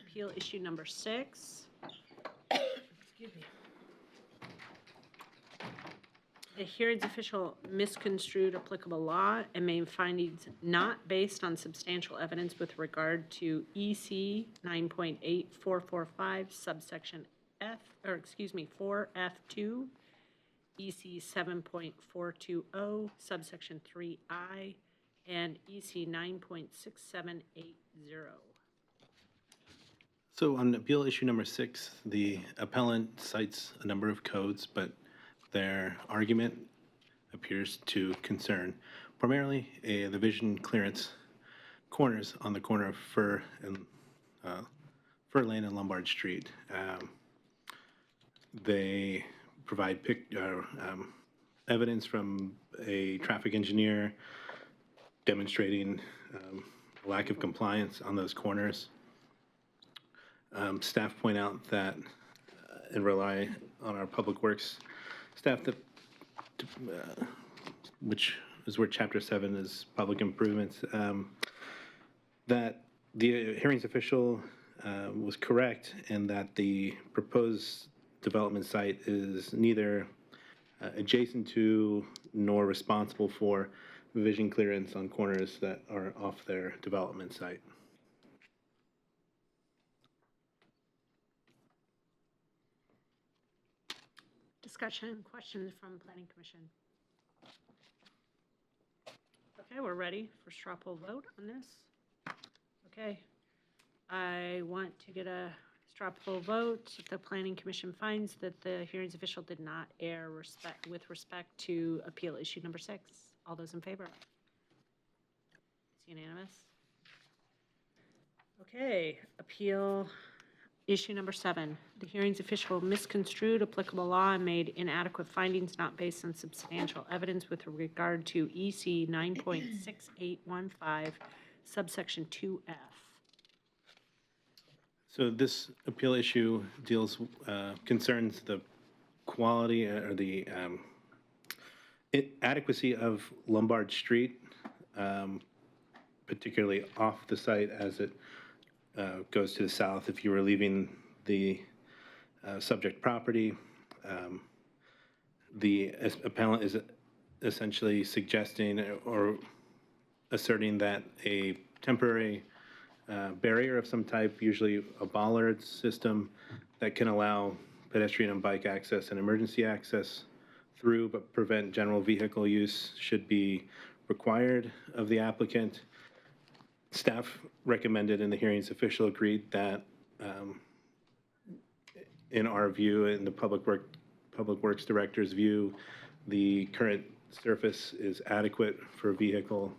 appeal issue number 6. Excuse me. The hearings official misconstrued applicable law and made findings not based on substantial evidence with regard to EC 9.8445 subsection F, 4F2, EC 7.420 subsection 3I, and EC 9.6780. So on appeal issue number 6, the appellant cites a number of codes, but their argument appears to concern primarily the vision clearance corners on the corner of Fur Lane and Lombard Street. They provide evidence from a traffic engineer demonstrating lack of compliance on those corners. Staff point out that and rely on our public works staff that, which is where Chapter 7 is public improvements, that the hearings official was correct and that the proposed development site is neither adjacent to nor responsible for vision clearance on corners that are off their development site. Discussion, questions from Planning Commission? Okay, we're ready for straw poll vote on this. Okay, I want to get a straw poll vote. If the Planning Commission finds that the hearings official did not err with respect to appeal issue number 6, all those in favor? It's unanimous. Okay, appeal issue number 7, the hearings official misconstrued applicable law and made inadequate findings not based on substantial evidence with regard to EC 9.6815, subsection 2F. So this appeal issue concerns the quality or the adequacy of Lombard Street, particularly off the site as it goes to the south. If you were leaving the subject property, the appellant is essentially suggesting or asserting that a temporary barrier of some type, usually a bollard system, that can allow pedestrian and bike access and emergency access through but prevent general vehicle use should be required of the applicant. Staff recommended and the hearings official agreed that, in our view, in the Public Works Director's view, the current surface is adequate for vehicles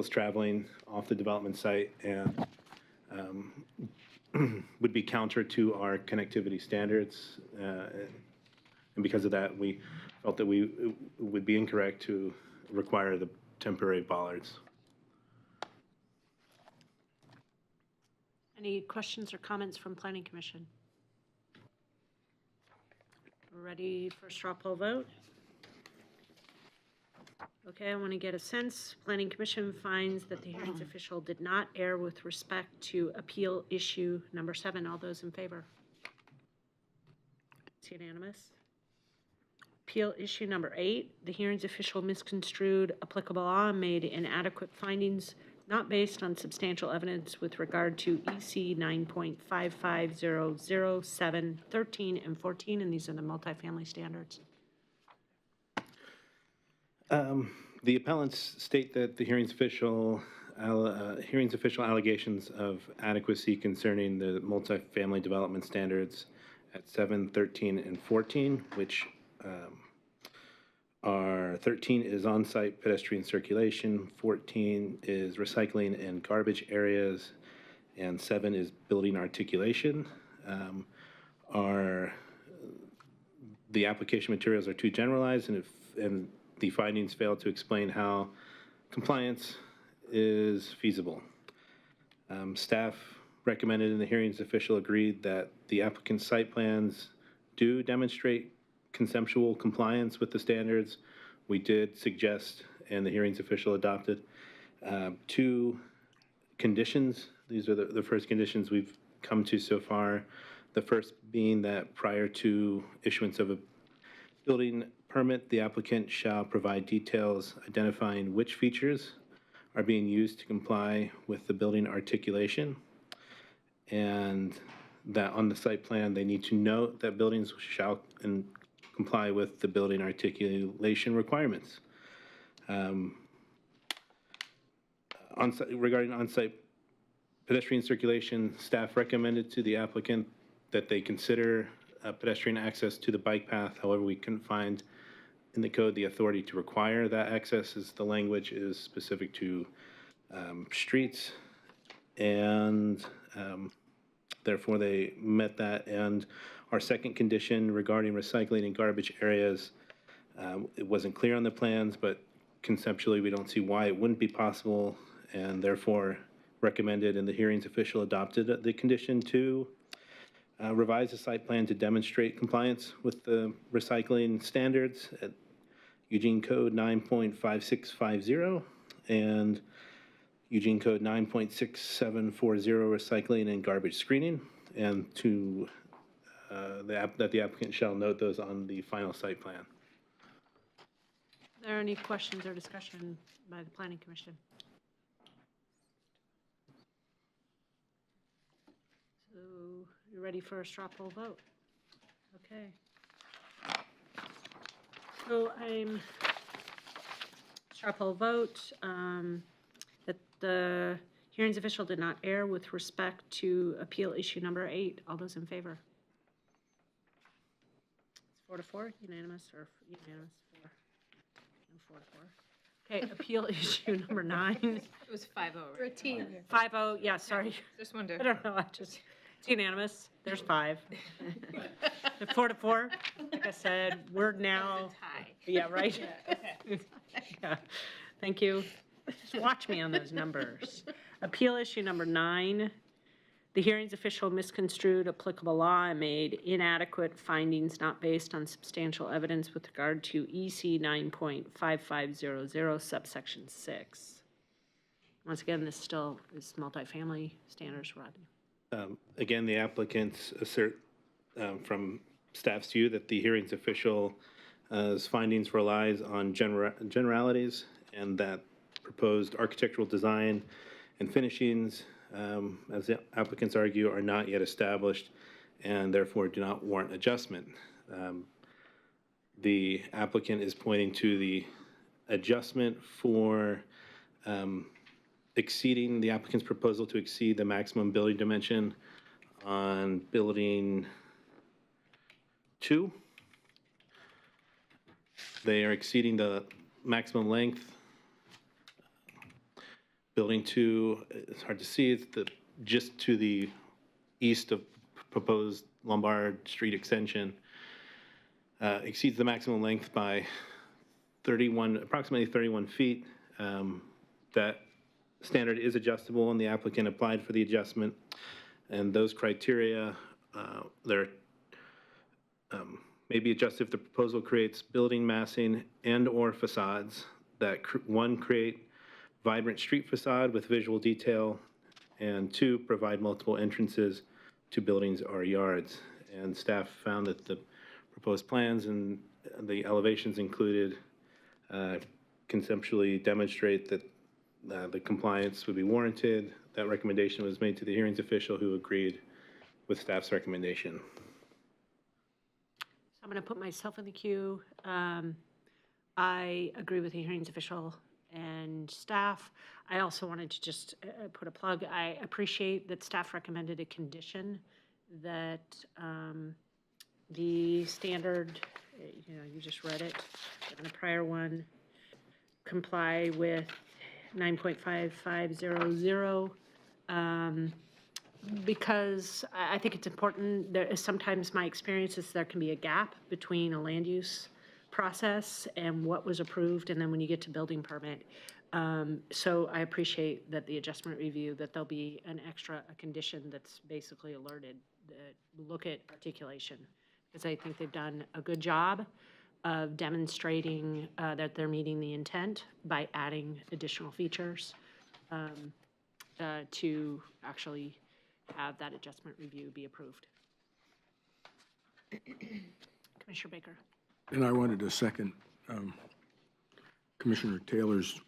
traveling off the development site and would be counter to our connectivity standards. And because of that, we felt that it would be incorrect to require the temporary bollards. Any questions or comments from Planning Commission? We're ready for a straw poll vote? Okay, I want to get a sense. Planning Commission finds that the hearings official did not err with respect to appeal issue number 7. All those in favor? It's unanimous. Appeal issue number 8, the hearings official misconstrued applicable law and made inadequate findings not based on substantial evidence with regard to EC 9.55007, 13, and 14, and these are the multifamily standards. The appellants state that the hearings official allegations of adequacy concerning the multifamily development standards at 7, 13, and 14, which are 13 is on-site pedestrian circulation, 14 is recycling and garbage areas, and 7 is building articulation. The application materials are too generalized, and the findings fail to explain how compliance is feasible. Staff recommended and the hearings official agreed that the applicant's site plans do demonstrate conceptual compliance with the standards. We did suggest, and the hearings official adopted, 2 conditions. These are the first conditions we've come to so far. The first being that prior to issuance of a building permit, the applicant shall provide details identifying which features are being used to comply with the building articulation, and that on the site plan, they need to note that buildings shall comply with the building articulation requirements. Regarding on-site pedestrian circulation, staff recommended to the applicant that they consider pedestrian access to the bike path. However, we couldn't find in the code the authority to require that access, as the language is specific to streets, and therefore they met that. And our second condition regarding recycling and garbage areas, it wasn't clear on the plans, but conceptually we don't see why it wouldn't be possible, and therefore recommended, and the hearings official adopted the condition to revise the site plan to demonstrate compliance with the recycling standards at Eugene Code 9.5650 and Eugene Code 9.6740 recycling and garbage screening, and to that the applicant shall note those on the final site plan. Are there any questions or discussion by the Planning Commission? So you ready for a straw poll vote? Okay. So I'm straw poll vote that the hearings official did not err with respect to appeal issue number 8. All those in favor? It's 4-4, unanimous or unanimous? 4-4. Okay, appeal issue number 9. It was 5-0. We're a team. 5-0, yeah, sorry. Just wanted I don't know, it's unanimous. There's 5. 4-4, like I said, we're now. tie. Yeah, right? Okay. Yeah, thank you. Just watch me on those numbers. Appeal issue number 9, the hearings official misconstrued applicable law and made inadequate findings not based on substantial evidence with regard to EC 9.5500 subsection 6. Once again, this still is multifamily standards, Rodney. Again, the applicants assert from staff's view that the hearings official's findings relies on generalities, and that proposed architectural design and finishings, as the applicants argue, are not yet established and therefore do not warrant adjustment. The applicant is pointing to the adjustment for exceeding the applicant's proposal to exceed the maximum building dimension on building 2. They are exceeding the maximum length. Building 2, it's hard to see, it's just to the east of proposed Lombard Street extension, exceeds the maximum length by approximately 31 feet. That standard is adjustable, and the applicant applied for the adjustment. And those criteria, may be adjusted if the proposal creates building massing and/or facades that, 1, create vibrant street facade with visual detail, and 2, provide multiple entrances to buildings or yards. And staff found that the proposed plans and the elevations included conceptually demonstrate that the compliance would be warranted. That recommendation was made to the hearings official, who agreed with staff's recommendation. So I'm going to put myself in the queue. I agree with the hearings official and staff. I also wanted to just put a plug. I appreciate that staff recommended a condition that the standard, you just read it, and the prior one, comply with 9.5500, because I think it's important. There is sometimes my experience is there can be a gap between a land use process and what was approved, and then when you get to building permit. So I appreciate that the adjustment review, that there'll be a condition that's basically alerted, that look at articulation, because I think they've done a good job of demonstrating that they're meeting the intent by adding additional features to actually have that adjustment review be approved. Commissioner Baker. And I wanted to second Commissioner Taylor's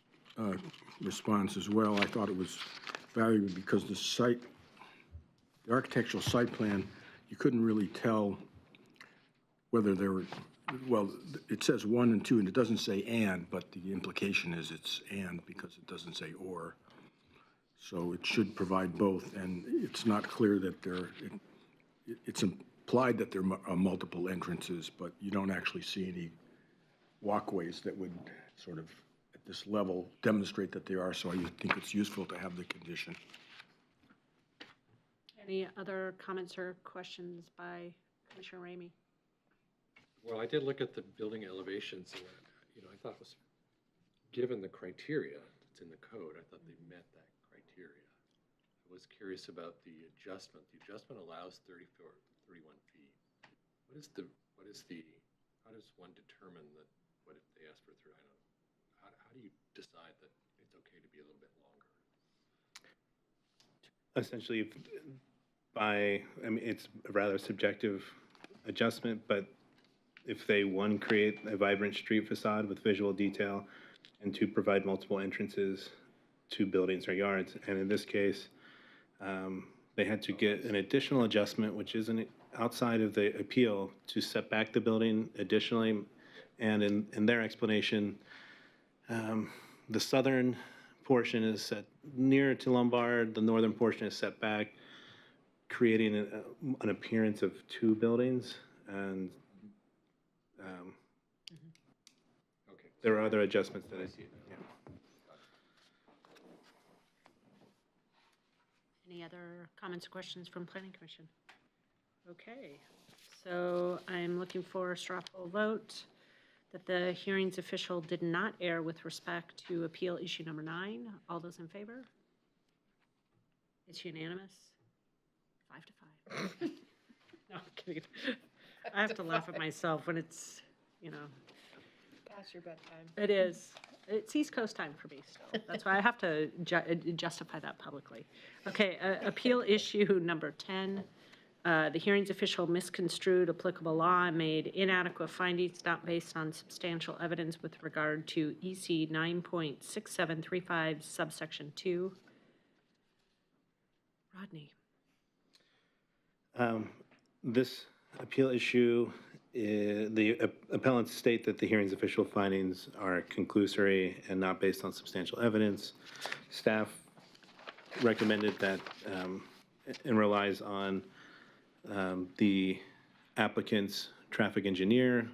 response as well. I thought it was valuable because the architectural site plan, you couldn't really tell whether there were, well, it says 1 and 2, and it doesn't say and, but the implication is it's and because it doesn't say or. So it should provide both, and it's not clear that it's implied that there are multiple entrances, but you don't actually see any walkways that would sort of, at this level, demonstrate that there are, so I think it's useful to have the condition. Any other comments or questions by Commissioner Ramey? Well, I did look at the building elevations, and, I thought it was, given the criteria that's in the code, I thought they met that criteria. I was curious about the adjustment. The adjustment allows 31 feet. How does one determine that, what if they ask for 30? I don't know. How do you decide that it's okay to be a little bit longer? Essentially, it's a rather subjective adjustment, but if they, one, create a vibrant street facade with visual detail, and two, provide multiple entrances to buildings or yards, and in this case, they had to get an additional adjustment, which isn't outside of the appeal, to set back the building additionally, and in their explanation, the southern portion is set near to Lombard, the northern portion is set back, creating an appearance of two buildings, and Okay. there are other adjustments that I see. Yeah. Any other comments or questions from Planning Commission? Okay, so I'm looking for a straw poll vote that the hearings official did not err with respect to appeal issue number 9. All those in favor? It's unanimous. 5 to 5. No, I'm kidding. I have to laugh at myself when it's, Past your bedtime. it is. It's East Coast time for me still. That's why I have to justify that publicly. Okay, appeal issue number 10. The hearings official misconstrued applicable law and made inadequate findings not based on substantial evidence with regard to EC 9.6735 subsection 2. Rodney. This appeal issue, the appellants state that the hearings official findings are conclusory and not based on substantial evidence. Staff recommended that and relies on the applicant's traffic engineer.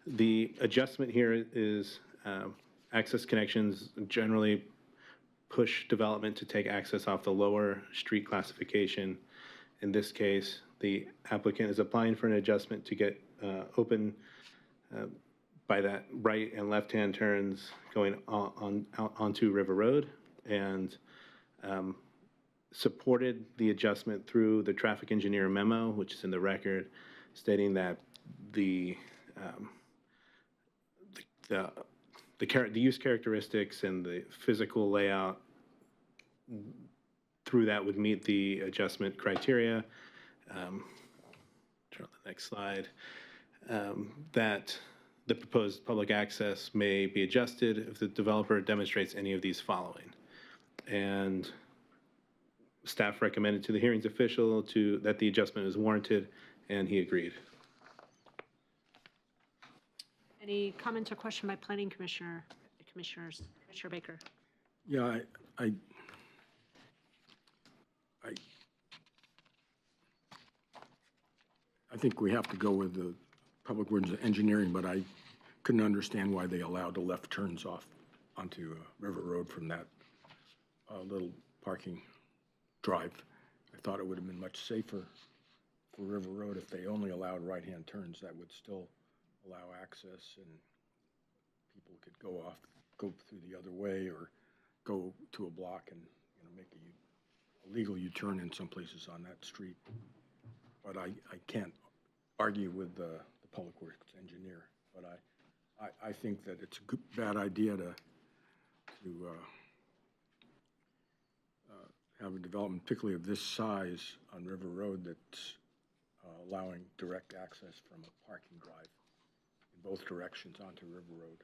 The adjustment here is access connections generally push development to take access off the lower street classification. In this case, the applicant is applying for an adjustment to get open by that right and left-hand turns going onto River Road, and supported the adjustment through the traffic engineer memo, which is in the record, stating that the use characteristics and the physical layout through that would meet the adjustment criteria. Turn on the next slide. That the proposed public access may be adjusted if the developer demonstrates any of these following. And staff recommended to the hearings official that the adjustment is warranted, and he agreed. Any comments or question by planning commissioners? Commissioner Baker. Yeah, I think we have to go with the public works engineering, but I couldn't understand why they allowed the left turns off onto River Road from that little parking drive. I thought it would have been much safer for River Road if they only allowed right-hand turns. That would still allow access, and people could go through the other way or go to a block and make a legal U-turn in some places on that street. But I can't argue with the public works engineer. But I think that it's a bad idea to have a development, particularly of this size on River Road, that's allowing direct access from a parking drive in both directions onto River Road.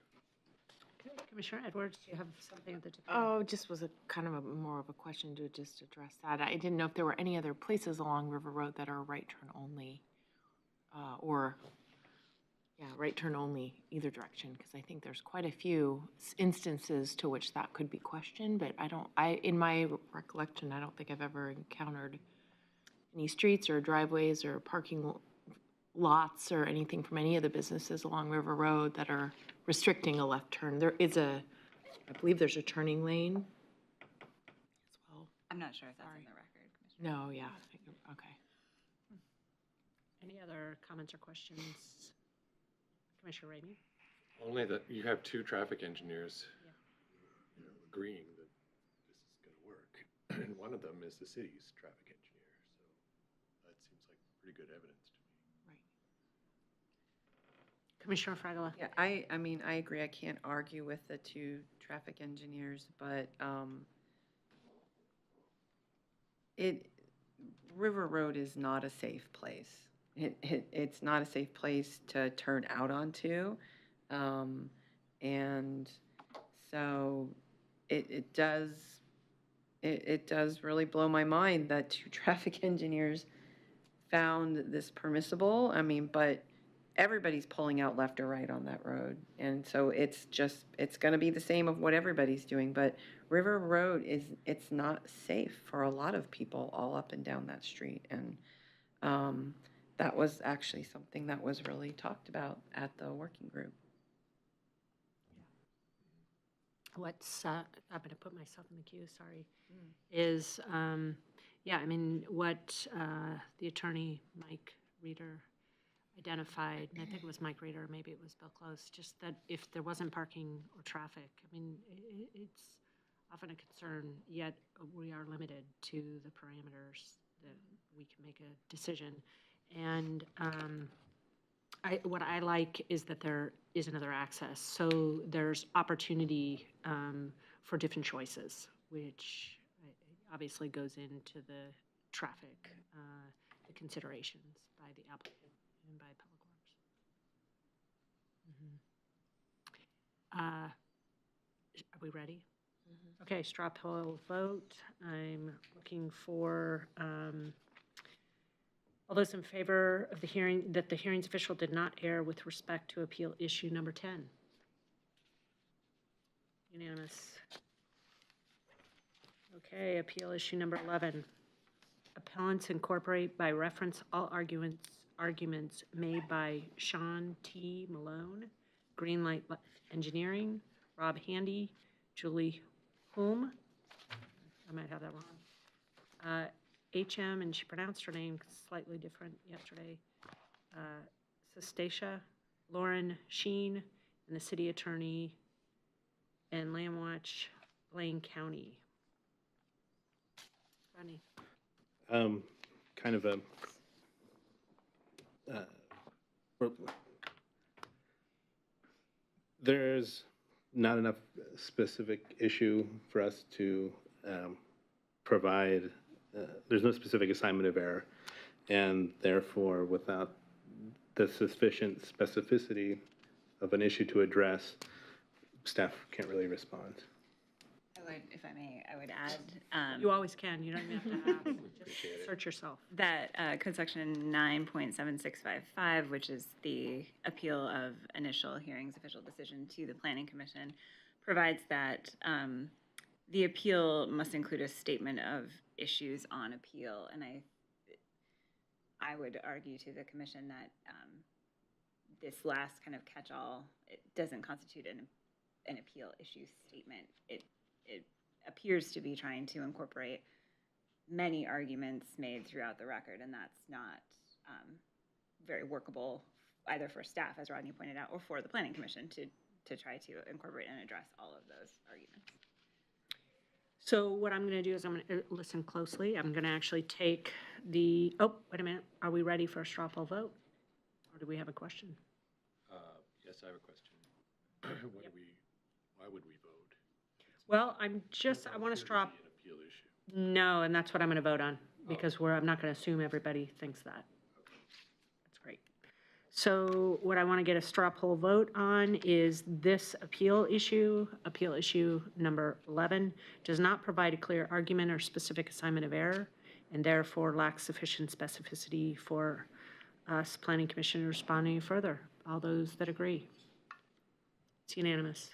Okay, Commissioner Edwards, do you have something at the tip? Oh, just was a kind of a more of a question to just address that. I didn't know if there were any other places along River Road that are right turn only, right turn only either direction, because I think there's quite a few instances to which that could be questioned, but in my recollection, I don't think I've ever encountered any streets or driveways or parking lots or anything from any of the businesses along River Road that are restricting a left turn. There is I believe there's a turning lane as well. I'm not sure if that's in the record, Commissioner. No, yeah, okay. Any other comments or questions? Commissioner Rainey? Only that you have two traffic engineers agreeing that this is going to work. And one of them is the city's traffic engineer. So that seems like pretty good evidence to me. Right. Commissioner Fragala? Yeah, I mean, I agree. I can't argue with the two traffic engineers, but River Road is not a safe place. It's not a safe place to turn out onto. And so it does really blow my mind that two traffic engineers found this permissible. I mean, but everybody's pulling out left or right on that road. And so it's going to be the same of what everybody's doing. But River Road it's not safe for a lot of people all up and down that street. And that was actually something that was really talked about at the working group. What's, I'm going to put myself in the queue, sorry, is, I mean, what the attorney, Mike Reeder, identified, and I think it was Mike Reeder, maybe it was Bill Close, just that if there wasn't parking or traffic, I mean, it's often a concern, yet we are limited to the parameters that we can make a decision. And what I like is that there is another access. So there's opportunity for different choices, which obviously goes into the traffic, the considerations by the applicant and by Public Works. Are we ready? Okay, straw poll vote. I'm looking for all those in favor of the hearing, that the hearings official did not err with respect to appeal issue number 10. Unanimous. Okay, appeal issue number 11. Appellants incorporate by reference all arguments made by Sean T. Malone, Greenlight Engineering, Rob Handy, Julie Hulme, I might have that wrong, HM, and she pronounced her name slightly different yesterday, Sestacia, Lauren Sheen, and the city attorney, and Land Watch, Blaine County. Rodney. Kind of a there's not enough specific issue for us to provide. There's no specific assignment of error, and therefore, without the sufficient specificity of an issue to address, staff can't really respond. If I may, I would add. You always can, you don't even have to ask, just search yourself. That code section 9.7655, which is the appeal of initial hearings official decision to the Planning Commission, provides that the appeal must include a statement of issues on appeal. And I would argue to the commission that this last kind of catch-all, it doesn't constitute an appeal issue statement. It appears to be trying to incorporate many arguments made throughout the record, and that's not very workable either for staff, as Rodney pointed out, or for the Planning Commission to try to incorporate and address all of those arguments. So what I'm going to do is I'm going to listen closely. I'm going to actually take the, oh, wait a minute. Are we ready for a straw poll vote? Or do we have a question? Yes, I have a question. Why would we vote? Well, I want to straw, An appeal issue. No, and that's what I'm going to vote on, because I'm not going to assume everybody thinks that. That's great. So what I want to get a straw poll vote on is this appeal issue number 11, does not provide a clear argument or specific assignment of error, and therefore lacks sufficient specificity for us, Planning Commission, to respond any further. All those that agree? It's unanimous.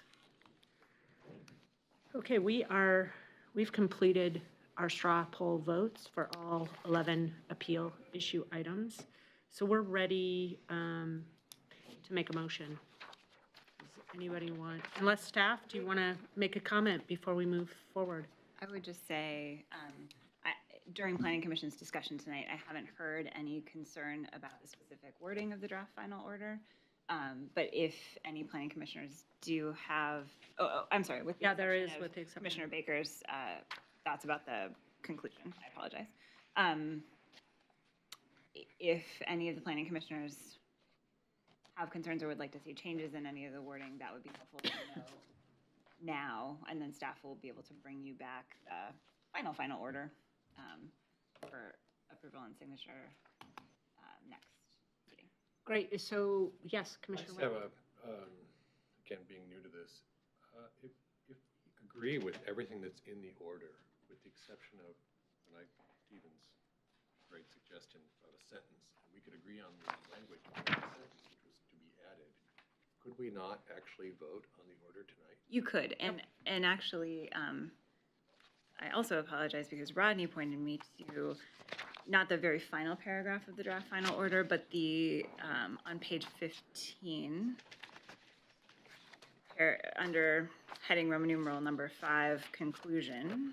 Okay, we've completed our straw poll votes for all 11 appeal issue items. So we're ready to make a motion. Does anybody want, unless staff, do you want to make a comment before we move forward? I would just say, during Planning Commission's discussion tonight, I haven't heard any concern about the specific wording of the draft final order. But if any planning commissioners do have, I'm sorry, with the Yeah, there is, exception of with the exception. Commissioner Baker's thoughts about the conclusion, I apologize. If any of the planning commissioners have concerns or would like to see changes in any of the wording, that would be helpful to know now, and then staff will be able to bring you back final order for approval and signature next meeting. Great, so, yes, I Commissioner just have Webb. again, being new to this, if you agree with everything that's in the order, with the exception of Stephen's great suggestion of a sentence, and we could agree on the language of the sentence which was to be added, could we not actually vote on the order tonight? You could, and actually, I also apologize because Rodney pointed me to not the very final paragraph of the draft final order, but the, on page 15, under heading Roman numeral number 5, conclusion.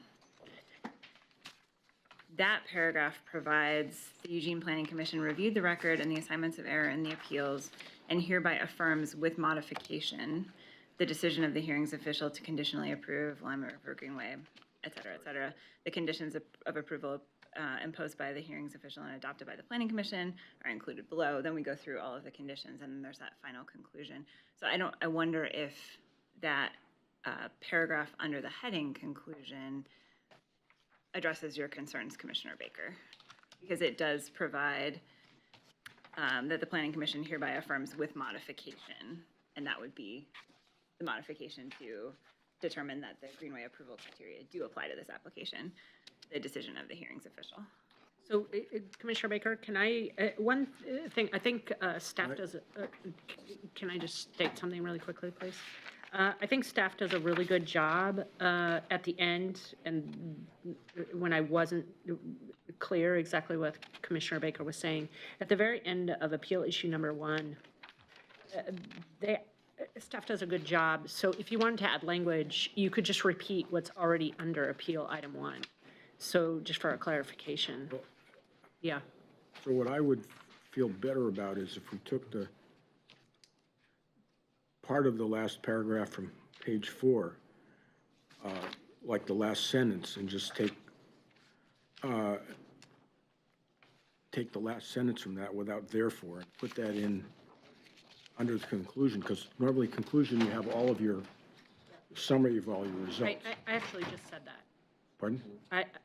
That paragraph provides the Eugene Planning Commission reviewed the record and the assignments of error in the appeals and hereby affirms with modification the decision of the hearings official to conditionally approve Lima River Greenway, et cetera, the conditions of approval imposed by the hearings official and adopted by the Planning Commission are included below. Then we go through all of the conditions, and then there's that final conclusion. So I wonder if that paragraph under the heading conclusion addresses your concerns, Commissioner Baker, because it does provide that the Planning Commission hereby affirms with modification, and that would be the modification to determine that the Greenway approval criteria do apply to this application, the decision of the hearings official. So, Commissioner Baker, can I, one thing, I think staff does, can I just state something really quickly, please? I think staff does a really good job at the end, and when I wasn't clear exactly what Commissioner Baker was saying, at the very end of appeal issue number 1, staff does a good job. So if you wanted to add language, you could just repeat what's already under appeal item 1. So just for a clarification. Yeah. So what I would feel better about is if we took the part of the last paragraph from page 4, like the last sentence, and just take the last sentence from that without therefore, and put that in under the conclusion, because normally conclusion, you have all of your summary of all your results. I actually just said that. Pardon?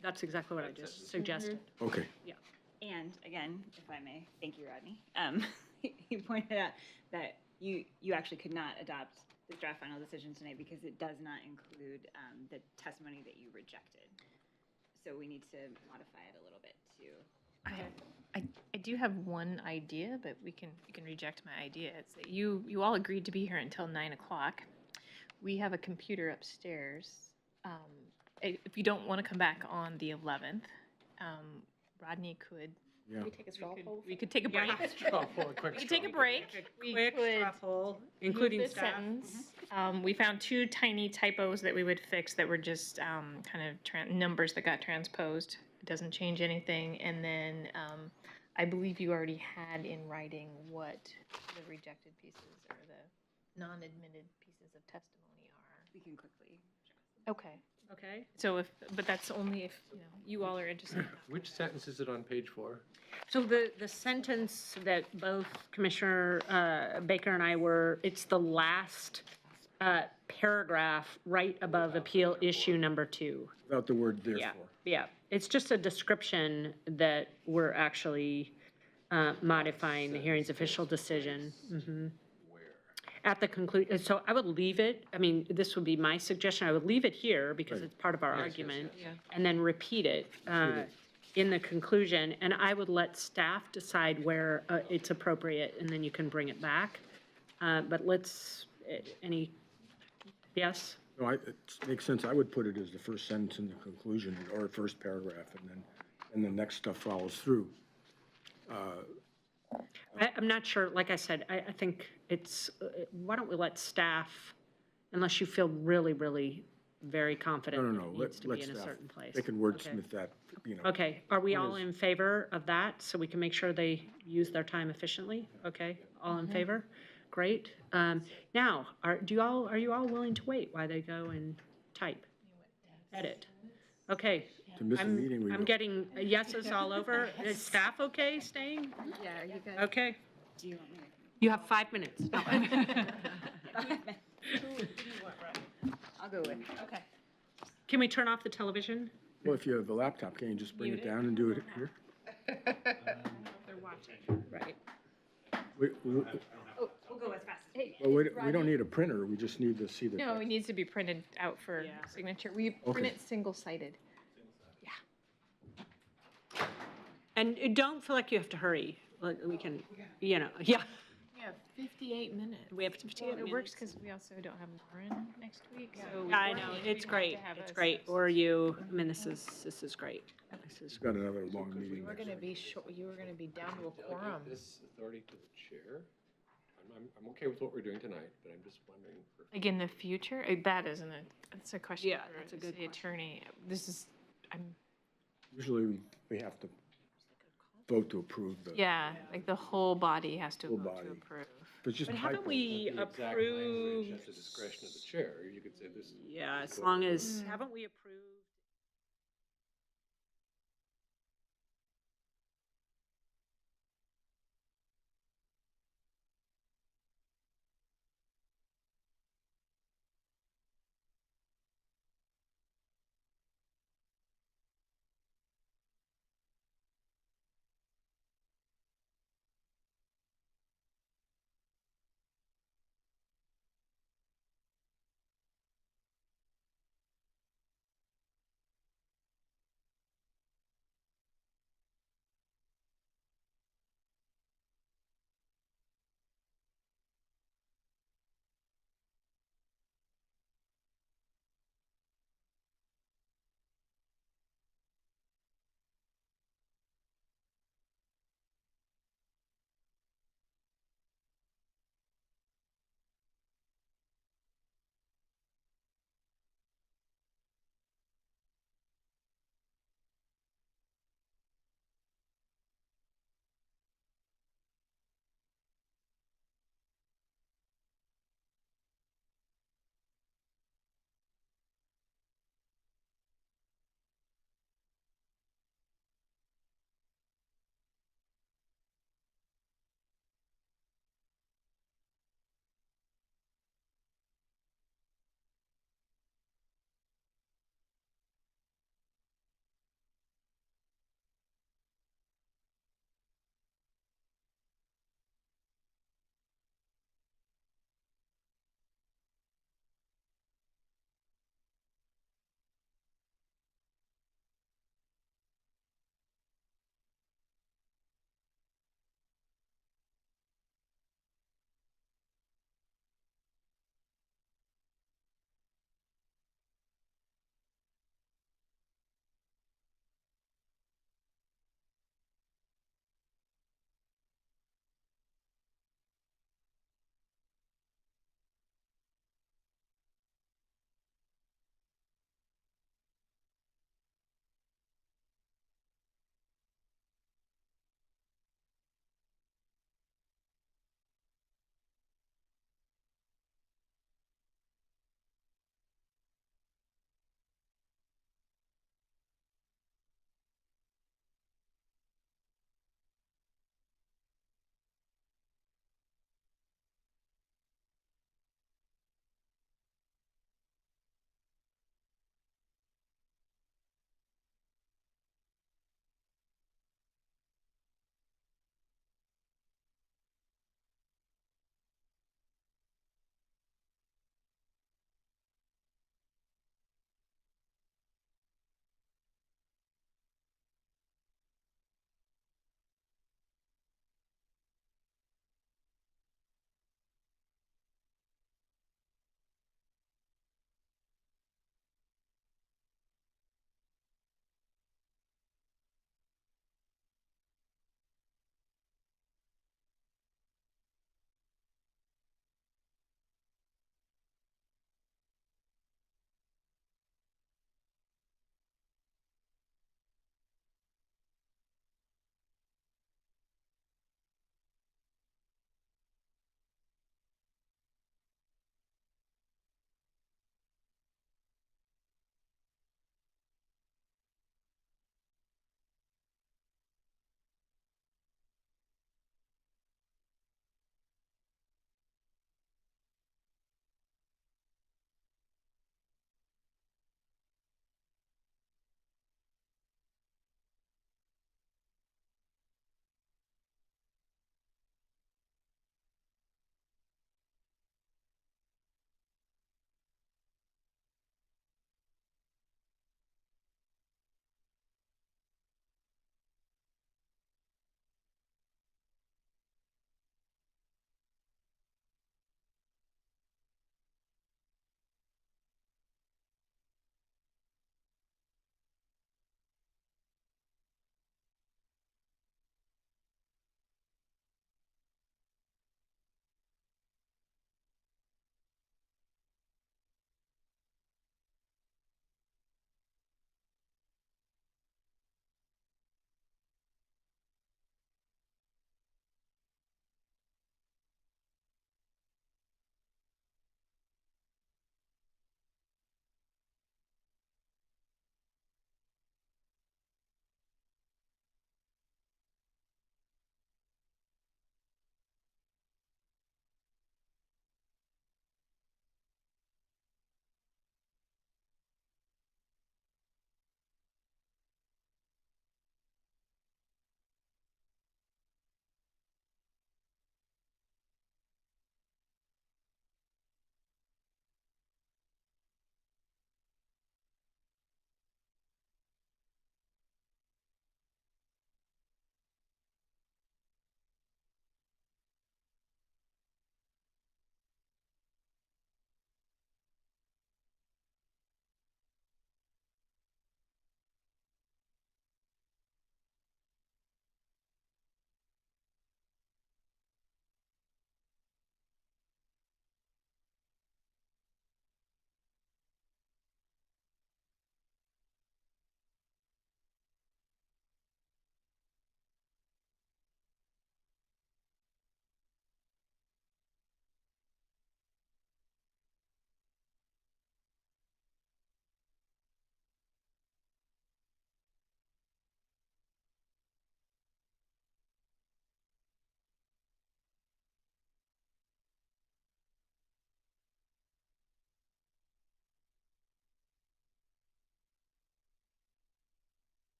That's exactly what I just suggested. Okay. Yeah. And again, if I may, thank you, Rodney. You pointed out that you actually could not adopt the draft final decision tonight because it does not include the testimony that you rejected. So we need to modify it a little bit to. I do have one idea, but you can reject my idea. It's that you all agreed to be here until 9 o'clock. We have a computer upstairs. If you don't want to come back on the 11th, Rodney could. Yeah. We could take a break. Straw poll, a quick We could straw take a poll. break. We Quick could straw poll, move including the staff. sentence. We found 2 tiny typos that we would fix that were just kind of numbers that got transposed. It doesn't change anything. And then I believe you already had in writing what the rejected pieces or the non-admitted pieces of testimony are. We can quickly. Okay. Okay. So but that's only if, you all are interested. Which sentence is it on page 4? So the sentence that both Commissioner Baker and I it's the last paragraph right above appeal issue number 2. Without the word Yeah, therefore. yeah. It's just a description that we're actually modifying the hearing's official decision. At the conclusion, so I would leave it, I mean, this would be my suggestion, I would leave it here because Right. it's part of our argument. And then repeat it in the conclusion, and I would let staff decide where it's appropriate, and then you can bring it back. But let's, yes? No, it makes sense. I would put it as the first sentence in the conclusion or first paragraph, and the next stuff follows through. I'm not sure, like I said, I think it's, why don't we let staff, unless you feel really, really very confident No, that no, it let needs to be in a staff- certain place. They can wordsmith that, you know. Okay, are we One all is- in favor of that, so we can make sure they use their time efficiently? Okay, all in favor? Great. Now, are you all willing to wait while they go and type? Edit? Okay. To miss a meeting, we I'm will. getting yeses all over. Is staff okay staying? Yeah, you guys. Okay. Do you want me to? You have 5 minutes. No. I'll go with, okay. Can we turn off the television? Well, if you have a laptop, can you just bring it down and do it here? They're watching. Right. We'll go as fast as we Well, we don't need a printer, we just need to see the No, text. it needs to be printed out for signature. We print Okay. it single-sided. And don't feel like you have to hurry. Like, we can, yeah. We have 58 minutes. We have 58 It minutes. works because we also don't have Lauren next week, so. Yeah, I know, it's great, it's great. Or you, I mean, this is great. This is, Got another long meeting We're next gonna week. be short, you were gonna be down to a quorum. Delegate this authority to the chair. I'm okay with what we're doing tonight, but I'm just wondering for. Like in the future, that isn't a, that's a question Yeah, for that's a the good city question. attorney. This is, I'm, Usually, we have to vote to approve the, yeah, like the whole body has to Whole vote to body. approve. but just but type haven't it. we The exact language approved? at the discretion of the chair, you could say this. Yeah, as long as, haven't we approved?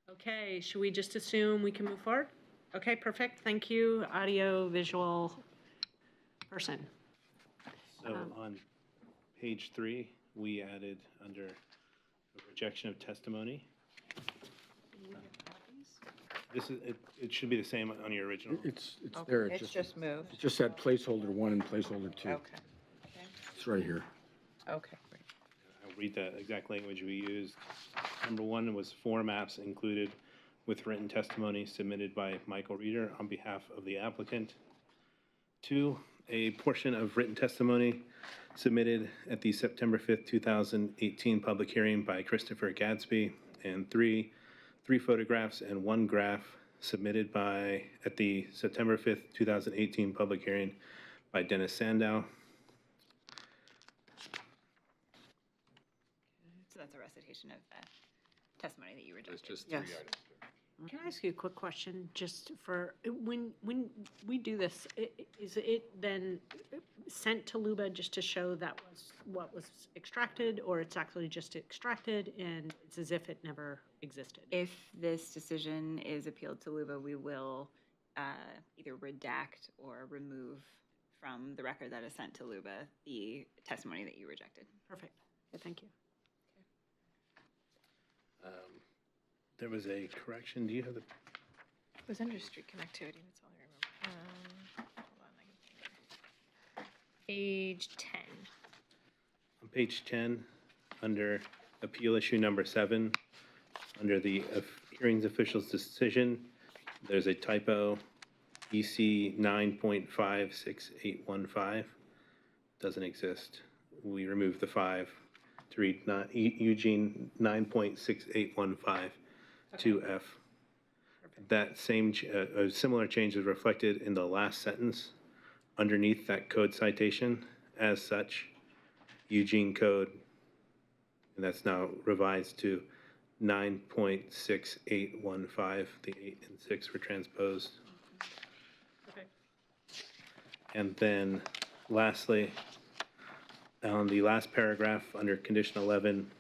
Okay, should we just assume we can move forward? Okay, perfect, thank you, audio, visual person. So on page 3, we added under rejection of testimony. This is, it should be the same on your original. It's there. It's just moved. It's just that placeholder 1 and placeholder 2. Okay, It's right here. okay, great. I'll read the exact language we used. Number 1 was 4 maps included with written testimony submitted by Michael Reeder on behalf of the applicant. 2, a portion of written testimony submitted at the September 5th, 2018 public hearing by Christopher Gadsby. And 3 photographs and 1 graph submitted at the September 5th, 2018 public hearing by Dennis Sandow. So that's a recitation of the testimony that you There's rejected. just 3 Yes. items there. Can I ask you a quick question, just for, when we do this, is it then sent to Luba just to show that was what was extracted, or it's actually just extracted and it's as if it never existed? If this decision is appealed to Luba, we will either redact or remove from the record that is sent to Luba the testimony that you rejected. Perfect, yeah, thank you. There was a correction. Do you have the, It was under street connectivity, that's all I remember. Hold on, I can think. Page 10. on page 10, under appeal issue number 7, under the hearings official's decision, there's a typo, EC 9.56815. Doesn't exist. We removed the 5 to read Eugene 9.6815 to F. That same, a similar change is reflected in the last sentence underneath that code citation. As such, Eugene code, and that's now revised to 9.6815. The 8 and 6 were transposed. Okay. And then lastly, on the last paragraph under condition 11,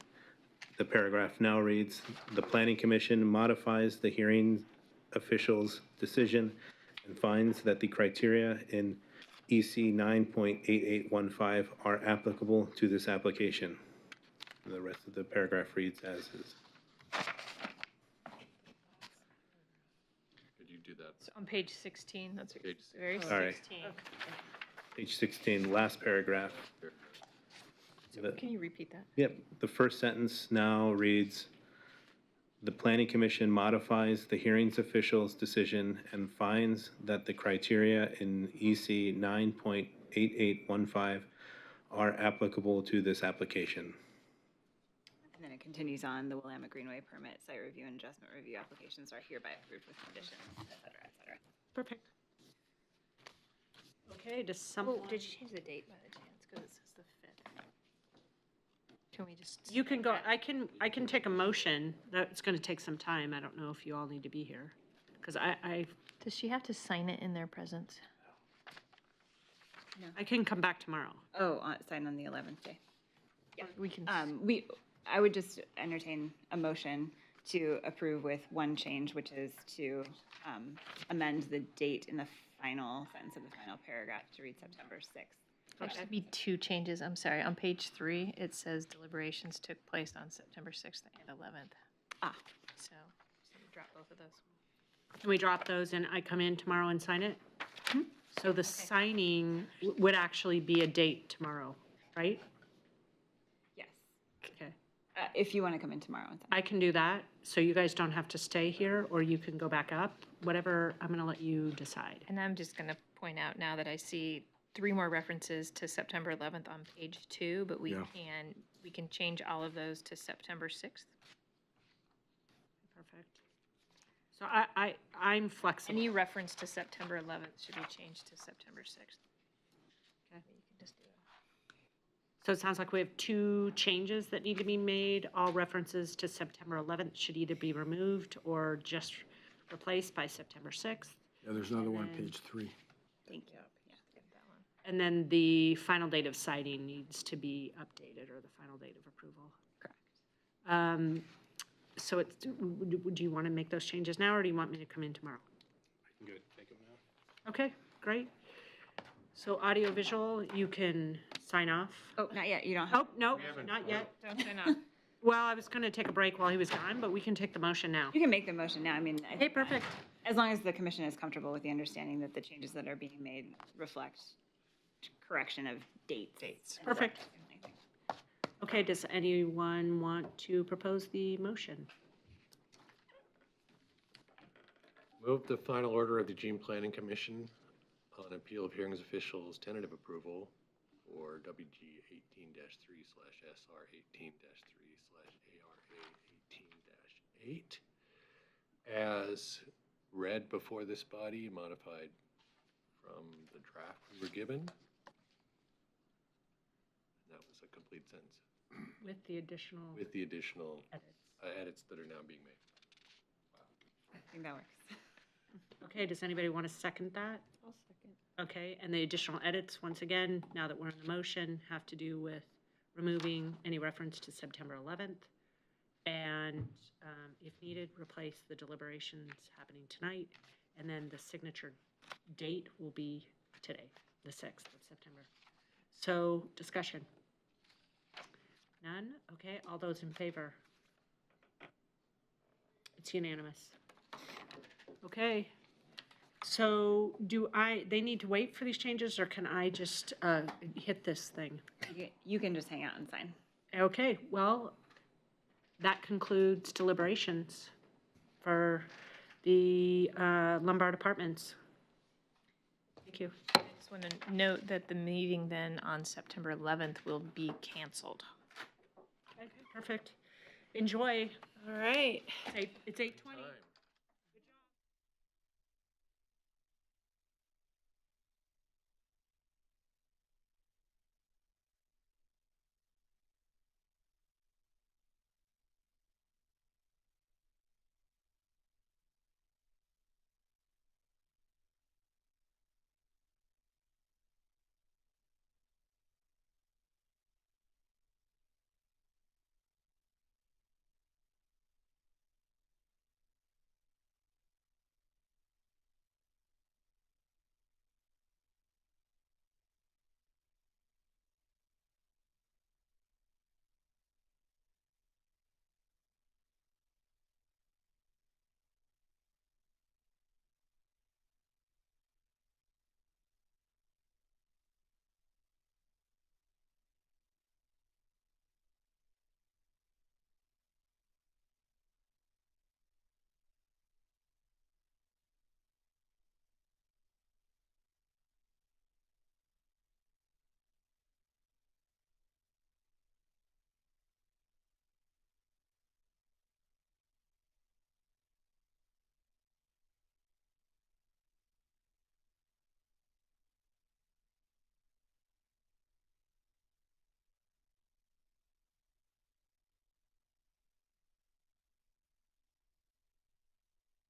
the paragraph now reads, the planning commission modifies the hearing official's decision and finds that the criteria in EC 9.8815 are applicable to this application. And the rest of the paragraph reads as is. Could you do that? So on page 16, that's Page very Sorry. 16. Page 16, last paragraph. Can you repeat that? Yep, the first sentence now reads, the planning commission modifies the hearings official's decision and finds that the criteria in EC 9.8815 are applicable to this application. And then it continues on, the Willamette Greenway permit, site review, and adjustment review applications are hereby approved with conditions, et cetera, et cetera. Perfect. Okay, does someone? Oh, did you change the date by the chance? Because it says the 5th. Can we just? You can go, I can take a motion, that's gonna take some time, I don't know if you all need to be here, because I Does she have to sign it in their presence? can come back tomorrow. Oh, sign on the 11th day. We can. I would just entertain a motion to approve with one change, which is to amend the date in the final sentence of the final paragraph to read September 6th. There should be 2 changes, I'm sorry. On page 3, it says deliberations took place on September 6th and 11th. Ah. So we drop both of those. Can we drop those and I come in tomorrow and sign it? So the signing would actually be a date tomorrow, right? Yes. Okay. If you want to come in tomorrow and sign. I can do that, so you guys don't have to stay here, or you can go back up, whatever, I'm gonna let you decide. And I'm just going to point out now that I see 3 more references to September 11th on page 2, but we Yeah. can change all of those to September 6th. Perfect. So I'm flexible. Any reference to September 11th should be changed to September 6th. Okay. You can just do it. So it sounds like we have 2 changes that need to be made. All references to September 11th should either be removed or just replaced by September 6th. Yeah, there's another one on And then- page 3. Thank you. Yeah. And then the final date of citing needs to be updated, or the final date of approval. Correct. so it's, do you want to make those changes now, or do you want me to come in tomorrow? I can go take them now. Okay, great. So audiovisual, you can sign off. Oh, not yet, you don't have. Oh, no, not yet. Don't sign off. Well, I was going to take a break while he was gone, but we can take the motion now. You can make the motion now, I mean, I Okay, think perfect. as long as the commission is comfortable with the understanding that the changes that are being made reflect correction of dates. Perfect. Okay, does anyone want to propose the motion? Move the final order of the Eugene Planning Commission on appeal of hearings officials tentative approval for WG 18-3/SR 18-3/ARA 18-8 as read before this body, modified from the draft we were given. And that was a complete sentence With the additional with the additional edits. edits that are now being made. I think that works. Okay, does anybody want to second that? I'll second. Okay, and the additional edits, once again, now that we're in the motion, have to do with removing any reference to September 11th. And if needed, replace the deliberations happening tonight. And then the signature date will be today, the 6th of September. So discussion. None? Okay, all those in favor? It's unanimous. Okay. So they need to wait for these changes, or can I just hit this thing? You can just hang out and sign. Okay, well, that concludes deliberations for the Lombard Apartments. Thank you. I just want to note that the meeting then on September 11th will be canceled. Okay, perfect. Enjoy. All right. It's 8:20. Time.